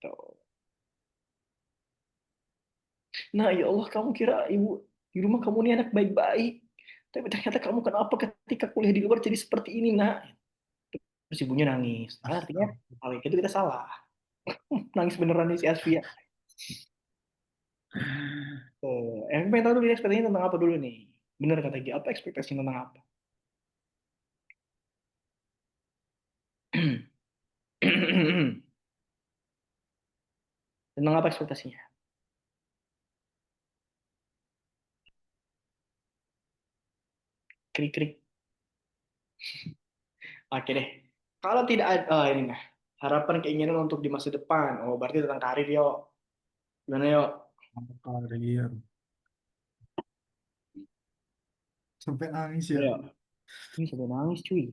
Tuh. Nah, ya Allah, kamu kira ibu di rumah kamu ini anak baik-baik. Tapi ternyata kamu kenapa ketika kuliah di luar jadi seperti ini, nak? Terus ibunya nangis. Nah, artinya, Astaga. hal itu kita salah. Nangis beneran nih si Asfia. Pengen tahu dulu ekspektasinya tentang apa dulu nih. Bener kata Gio, apa ekspektasinya tentang apa? Tentang apa ekspektasinya? Krik-krik. Oke deh. Kalau tidak ada, ini nah, harapan keinginan untuk di masa depan. Oh, berarti tentang karir, yo. Gimana, yo? Karir. Sampai nangis ya. Yo. Ini sampai nangis, cuy.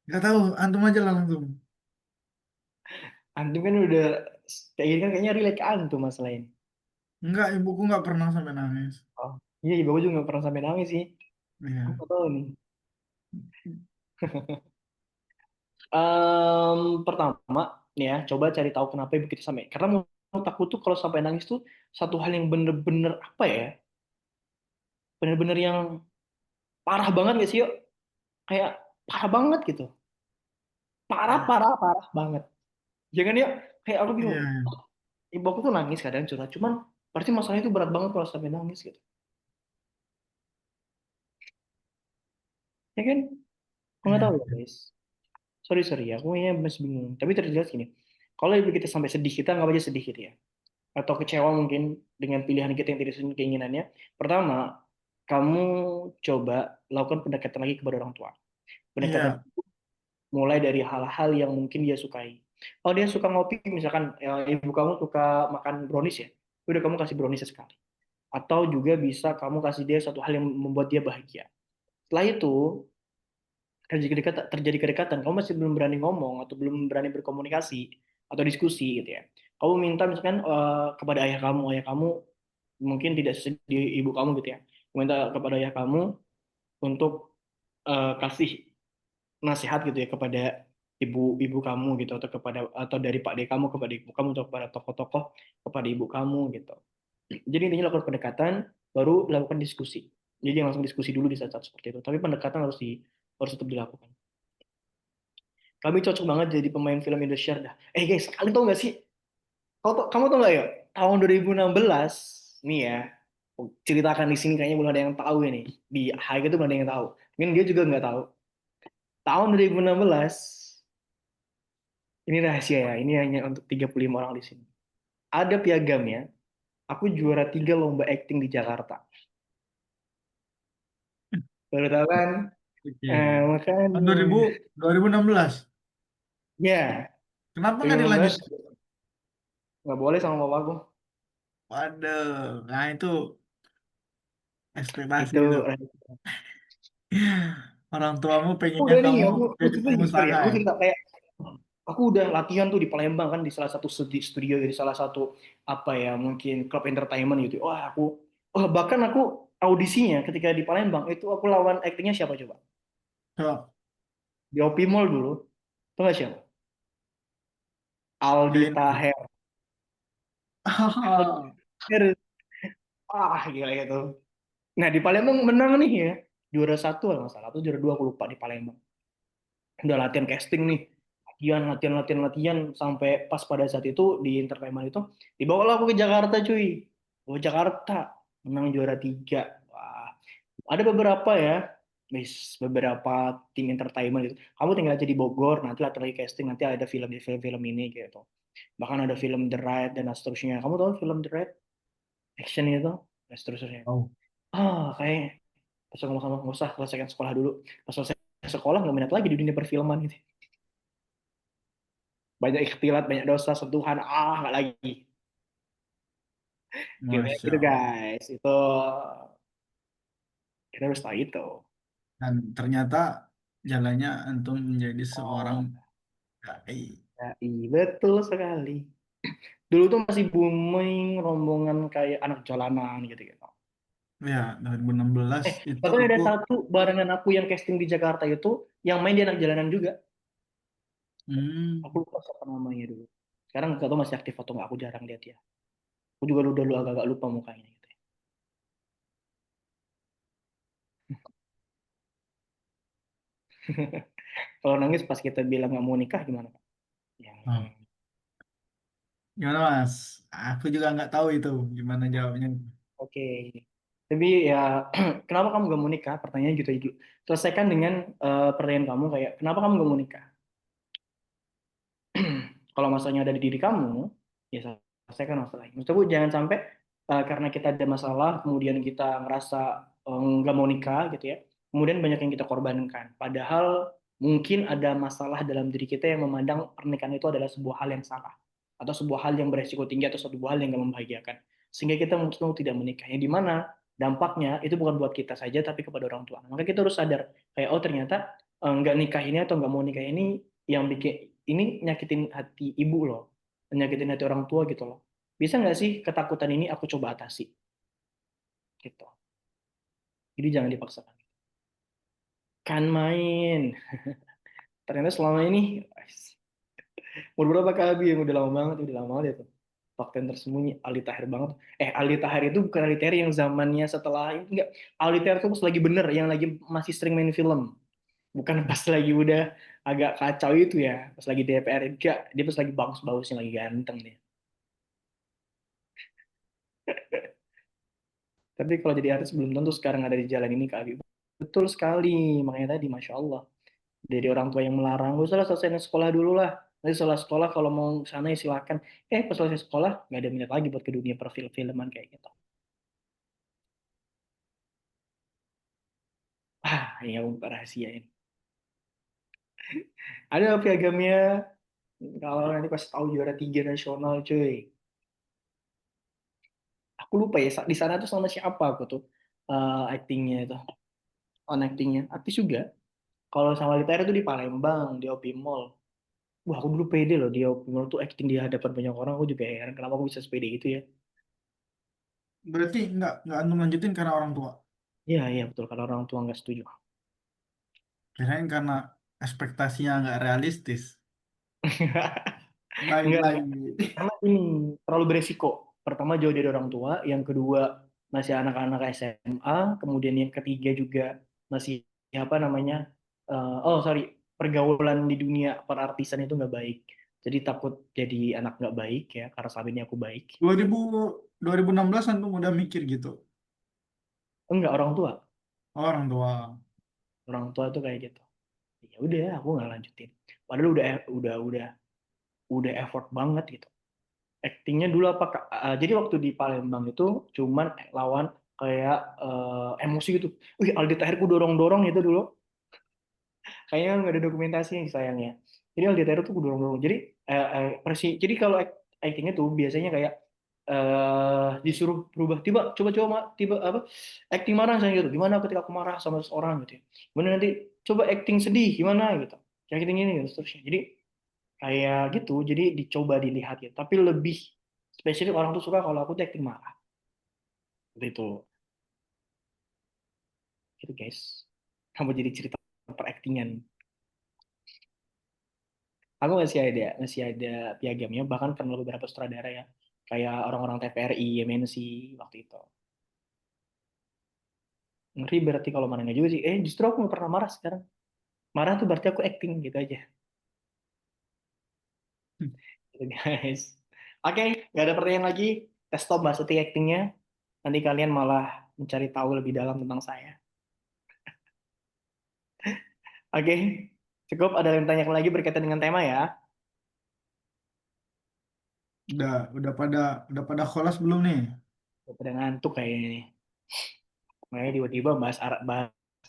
Nggak tahu, antum aja lah langsung. Antum kan udah kayak gini kan kayaknya relate ke antum masalah ini. Enggak, ibuku nggak pernah sampai nangis. Oh. Iya, ibu aku juga gak pernah sampai nangis sih. Aku Iya. nggak tahu nih. Pertama, nih ya, coba cari tahu kenapa ibu kita sampai. Karena menurut aku tuh kalau sampai nangis tuh satu hal yang bener-bener apa ya? Bener-bener yang parah banget gak sih, yuk? Kayak parah banget gitu. Parah, Iya. parah, parah banget. Jangan ya, kayak aku bingung. Iya. Ibu aku tuh nangis kadang curhat, cuman berarti masalahnya itu berat banget kalau sampai nangis gitu. Ya kan? Aku nggak tahu Iya. ya guys. Sorry sorry ya, aku kayaknya masih bingung. Tapi terjelas gini, kalau ibu kita sampai sedih, kita nggak aja sedih gitu ya. Atau kecewa mungkin dengan pilihan kita yang tidak sesuai keinginannya. Pertama, kamu coba lakukan pendekatan lagi kepada orang tua. Pendekatan Iya. mulai dari hal-hal yang mungkin dia sukai. Oh dia suka ngopi, misalkan ya, ibu kamu suka makan brownies ya, udah kamu kasih brownies sekali. Atau juga bisa kamu kasih dia satu hal yang membuat dia bahagia. Setelah itu terjadi kedekatan, kamu masih belum berani ngomong atau belum berani berkomunikasi atau diskusi gitu ya. Kamu minta misalkan kepada ayah kamu mungkin tidak sesedih ibu kamu gitu ya. Minta kepada ayah kamu untuk kasih nasihat gitu ya kepada ibu-ibu kamu gitu atau atau dari pak de kamu kepada ibu kamu atau kepada tokoh-tokoh kepada ibu kamu gitu. Jadi intinya lakukan pendekatan baru lakukan diskusi. Jadi jangan langsung diskusi dulu di saat-saat seperti itu. Tapi pendekatan harus tetap dilakukan. Kami cocok banget jadi pemain film Indosiar dah. Guys, kalian tau gak sih? Kamu tau gak ya? Tahun 2016 nih ya, ceritakan di sini kayaknya belum ada yang tahu ini. Di Haga itu belum ada yang tahu. Mungkin dia juga nggak tahu. Tahun 2016, ini rahasia ya, ini hanya untuk 35 orang di sini. Ada piagamnya, aku juara 3 lomba acting di Jakarta. Baru tahu kan? Oke. Tahun Makanya, 2016. ya, Kenapa nggak 2016 dilanjut? nggak boleh sama bapakku. Waduh, nah itu ekspektasi Itu itu. Orang tuamu pengennya udah nih, kamu aku jadi cerita gini, sorry pengusaha ya, aku ya? cerita kayak aku udah latihan tuh di Palembang kan di salah satu studio di salah satu apa ya mungkin klub entertainment gitu. Bahkan aku audisinya ketika di Palembang itu aku lawan aktingnya siapa coba? So, Di OP Mall dulu. Tahu nggak siapa? Aldi jadi Taher. Aldi Taher. Gila gitu. Nah di Palembang menang nih ya. Juara satu kalau nggak salah. Atau juara dua aku lupa di Palembang. Udah latihan casting nih. Latihan sampai pas pada saat itu di entertainment itu dibawa aku ke Jakarta cuy. Ke Jakarta menang juara tiga. Wah, ada beberapa ya, beberapa tim entertainment gitu. Kamu tinggal aja di Bogor, nanti lagi casting, nanti ada film ini gitu. Bahkan ada film The Raid dan seterusnya. Kamu tahu film The Raid? Action itu, dan seterusnya. oh, Kayak pas ngomong sama nggak usah selesaikan sekolah dulu. Pas selesai sekolah nggak minat lagi di dunia perfilman gitu. Banyak ikhtilat, banyak dosa, sentuhan, nggak lagi. Gitu, Masya gitu Allah. guys. Itu kita harus tahu itu. Dan ternyata jalannya antum menjadi seorang Oh, dai. ya, iya, betul sekali. Dulu tuh masih booming rombongan kayak anak jalanan gitu-gitu. Ya, 2016 itu Bahkan ada aku satu barengan aku yang casting di Jakarta itu yang main di anak jalanan juga. Aku hmm, lupa siapa namanya dulu. Sekarang nggak tahu masih aktif atau nggak, aku jarang lihat ya. Aku juga udah dulu agak-agak lupa mukanya gitu ya. Kalau nangis pas kita bilang nggak mau nikah gimana, Pak? Ya, ah, gimana Mas? Aku juga nggak tahu itu gimana jawabnya. oke. Tapi ya, kenapa kamu gak mau nikah? Pertanyaan gitu aja. Selesaikan dengan pertanyaan kamu kayak, kenapa kamu gak mau nikah? Kalau masalahnya ada di diri kamu, ya selesaikan masalahnya. Maksudku jangan sampai karena kita ada masalah, kemudian kita ngerasa nggak mau nikah gitu ya, kemudian banyak yang kita korbankan. Padahal mungkin ada masalah dalam diri kita yang memandang pernikahan itu adalah sebuah hal yang salah, atau sebuah hal yang beresiko tinggi, atau sebuah hal yang nggak membahagiakan. Sehingga kita memutuskan untuk tidak menikah. Yang dimana dampaknya itu bukan buat kita saja, tapi kepada orang tua. Maka kita harus sadar, kayak oh ternyata nggak nikah ini atau nggak mau nikah ini yang bikin ini nyakitin hati ibu loh, nyakitin hati orang tua gitu loh. Bisa nggak sih ketakutan ini aku coba atasi gitu. Jadi jangan dipaksakan. Kan main. Ternyata selama ini beberapa kali yang udah lama banget itu. Fakta yang tersembunyi Aldi Taher banget. Aldi Taher itu bukan Aldi Taher yang zamannya setelah ini enggak. Aldi Taher itu pas lagi bener, yang lagi masih sering main film. Bukan pas lagi udah agak kacau itu ya. Pas lagi DPR enggak, dia pas lagi bagus-bagusnya, lagi ganteng dia. Tapi kalau jadi artis belum tentu sekarang ada di jalan ini Kak Abi. Betul sekali, makanya tadi Masya Allah. Dari orang tua yang melarang, gak usah lah, selesai sekolah dulu lah. Nanti setelah sekolah kalau mau sana ya silakan. Pas selesai sekolah, nggak ada minat lagi buat ke dunia perfilman kayak gitu. Ini aku buka rahasia ini. Ada piagamnya, kalau nanti pas tahu juara 3 nasional cuy. Aku lupa ya, di sana tuh sama siapa aku tuh actingnya itu. On actingnya. Artis juga. Kalau sama Lita itu di Palembang, di OP Mall. Wah, aku dulu pede loh dia menurut tuh acting di hadapan banyak orang. Aku juga heran kenapa aku bisa sepede itu ya. Berarti nggak antum lanjutin karena orang tua. Iya, iya betul. Kalau orang tua nggak setuju. Kirain karena ekspektasinya nggak realistis. Lain Enggak, enggak. lagi. Karena ini terlalu beresiko. Pertama jauh dari orang tua. Yang kedua masih anak-anak SMA. Kemudian yang ketiga juga masih apa namanya? Oh sorry, pergaulan di dunia perartisan itu nggak baik. Jadi takut jadi anak nggak baik ya. Karena saat ini aku baik. 2016 antum udah mikir gitu. Enggak, orang tua. Orang tua. Orang tua tuh kayak gitu. Ya udah, aku nggak lanjutin. Padahal udah effort banget gitu. Actingnya dulu apa Kak? Jadi waktu di Palembang itu cuman lawan kayak emosi gitu. Wih, Aldi Taherku dorong-dorong itu dulu. Kayaknya nggak ada dokumentasinya sayangnya. Jadi Aldi Taher tuh dorong-dorong. Jadi jadi kalau actingnya tuh biasanya kayak disuruh berubah tiba coba-coba tiba apa acting marah saya gitu. Gimana ketika aku marah sama seseorang gitu ya. Kemudian nanti coba acting sedih gimana gitu. Kayak gini gini gitu seterusnya. Jadi kayak gitu, jadi dicoba dilihat ya, tapi lebih spesifik orang tuh suka kalau aku tuh acting marah gitu, gitu guys. Kamu jadi cerita peractingan, aku masih ada piagamnya, bahkan kenal beberapa sutradara ya, kayak orang-orang TVRI MNC waktu itu. Ngeri berarti kalau marah nggak juga sih, justru aku nggak pernah marah sekarang. Marah tuh berarti aku acting gitu aja gitu guys. Oke, nggak ada pertanyaan lagi, kita stop bahas actingnya, nanti kalian malah mencari tahu lebih dalam tentang saya. Oke, cukup. Ada yang tanyakan lagi berkaitan dengan tema ya? Udah udah pada udah pada kholas belum nih? Pada ngantuk kayaknya nih. Makanya tiba-tiba bahas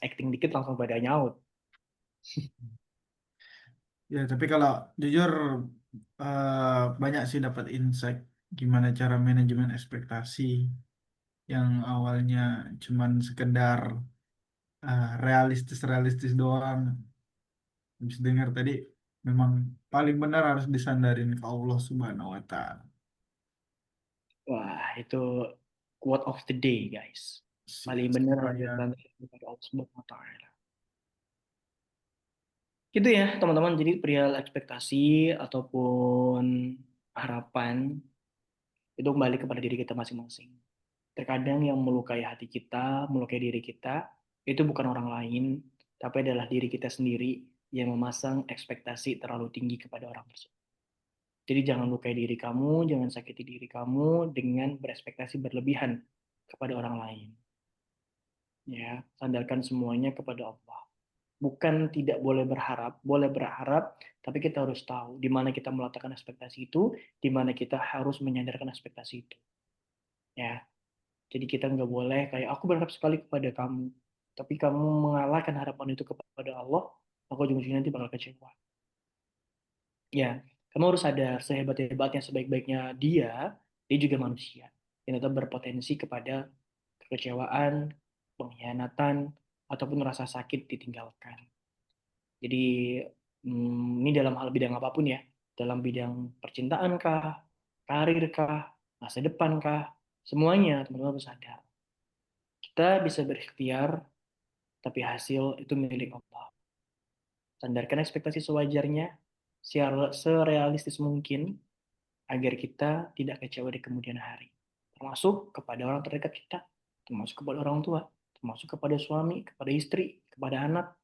acting dikit langsung pada nyaut. Ya, tapi kalau jujur banyak sih dapat insight gimana cara manajemen ekspektasi yang awalnya cuman sekedar realistis-realistis doang. Habis dengar tadi memang paling benar harus disandarin ke Allah Subhanahu wa Ta'ala. Wah, itu quote of the day, guys. Paling benar lanjutkan kepada Allah Subhanahu wa taala. Gitu ya, teman-teman. Jadi perihal ekspektasi ataupun harapan itu kembali kepada diri kita masing-masing. Terkadang yang melukai hati kita, melukai diri kita, itu bukan orang lain, tapi adalah diri kita sendiri yang memasang ekspektasi terlalu tinggi kepada orang tersebut. Jadi jangan lukai diri kamu, jangan sakiti diri kamu dengan berekspektasi berlebihan kepada orang lain. Ya, sandarkan semuanya kepada Allah. Bukan tidak boleh berharap, tapi kita harus tahu di mana kita meletakkan ekspektasi itu, di mana kita harus menyandarkan ekspektasi itu. Ya, jadi kita nggak boleh kayak aku berharap sekali kepada kamu, tapi kamu mengalahkan harapan itu kepada Allah, maka ujung-ujungnya nanti bakal kecewa. Ya, kamu harus sadar sehebat-hebatnya, sebaik-baiknya dia juga manusia. Yang tetap berpotensi kepada kekecewaan, pengkhianatan, ataupun rasa sakit ditinggalkan. Jadi ini dalam hal bidang apapun ya, dalam bidang percintaan kah, karir kah, masa depan kah, semuanya teman-teman harus sadar. Kita bisa berikhtiar, tapi hasil itu milik Allah. Sandarkan ekspektasi sewajarnya, serealistis mungkin, agar kita tidak kecewa di kemudian hari. Termasuk kepada orang terdekat kita, termasuk kepada orang tua, termasuk kepada suami, kepada istri, kepada anak.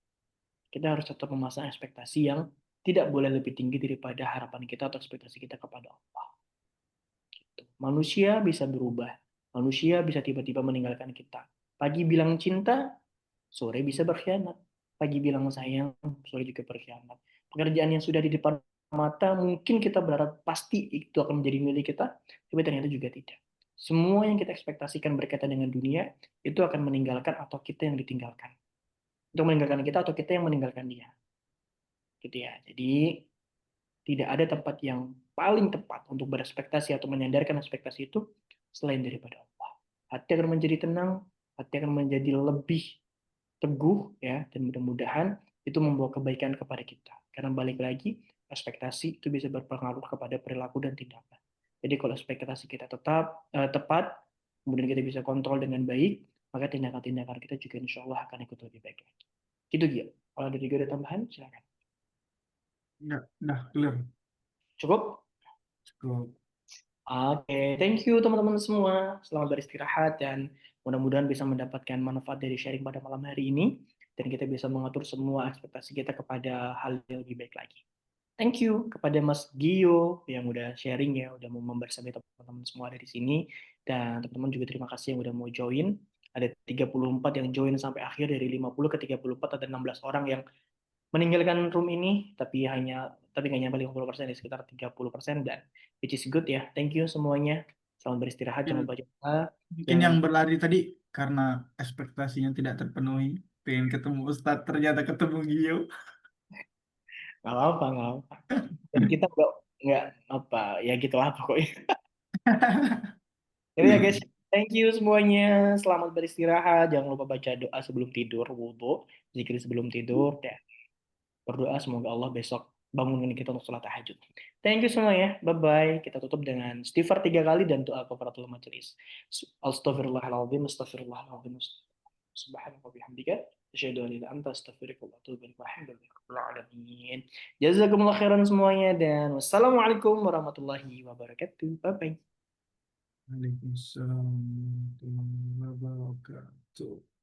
Kita harus tetap memasang ekspektasi yang tidak boleh lebih tinggi daripada harapan kita atau ekspektasi kita kepada Allah. Manusia bisa berubah. Manusia bisa tiba-tiba meninggalkan kita. Pagi bilang cinta, sore bisa berkhianat. Pagi bilang sayang, sore juga berkhianat. Pekerjaan yang sudah di depan mata, mungkin kita berharap pasti itu akan menjadi milik kita, tapi ternyata juga tidak. Semua yang kita ekspektasikan berkaitan dengan dunia, itu akan meninggalkan atau kita yang ditinggalkan. Untuk meninggalkan kita atau kita yang meninggalkan dia. Gitu ya. Jadi tidak ada tempat yang paling tepat untuk berespektasi atau menyandarkan ekspektasi itu selain daripada Allah. Hati akan menjadi tenang, hati akan menjadi lebih teguh ya, dan mudah-mudahan itu membawa kebaikan kepada kita. Karena balik lagi, ekspektasi itu bisa berpengaruh kepada perilaku dan tindakan. Jadi kalau ekspektasi kita tetap tepat, kemudian kita bisa kontrol dengan baik, maka tindakan-tindakan kita juga insya Allah akan ikut lebih baik lagi. Gitu Gil. Kalau ada juga ada tambahan, silakan. Udah clear. Cukup? Cukup. Oke, thank you teman-teman semua. Selamat beristirahat dan mudah-mudahan bisa mendapatkan manfaat dari sharing pada malam hari ini dan kita bisa mengatur semua ekspektasi kita kepada hal yang lebih baik lagi. Thank you kepada Mas Gio yang udah sharing ya, udah mau membersamai teman-teman semua dari sini dan teman-teman juga terima kasih yang udah mau join. Ada 34 yang join sampai akhir, dari 50 ke 34 ada 16 orang yang meninggalkan room ini tapi nggak nyampe 50%, di sekitar 30%, dan which is good ya. Thank you semuanya. Selamat beristirahat, jangan Mungkin, lupa doa, mungkin jangan yang berlari tadi karena ekspektasinya tidak terpenuhi, pengen ketemu Ustadz ternyata ketemu Gio. nggak apa nggak apa. Dan kita nggak apa ya gitulah pokoknya. Jadi ya guys, thank you semuanya. Selamat beristirahat. Jangan lupa baca doa sebelum tidur, wudhu, zikir sebelum tidur, dan berdoa semoga Allah besok bangunin kita untuk sholat tahajud. Thank you semua ya. Bye-bye. Kita tutup dengan istighfar 3 kali dan doa kafaratul majelis. Astaghfirullahaladzim, astaghfirullahaladzim, subhanallah bihamdika. Asyhadu an la ilaha illa anta astaghfiruka wa atubu ilaik. Walhamdulillahirabbil alamin. Jazakumullah khairan semuanya dan wassalamualaikum warahmatullahi wabarakatuh. Bye bye. Waalaikumsalam warahmatullahi wabarakatuh.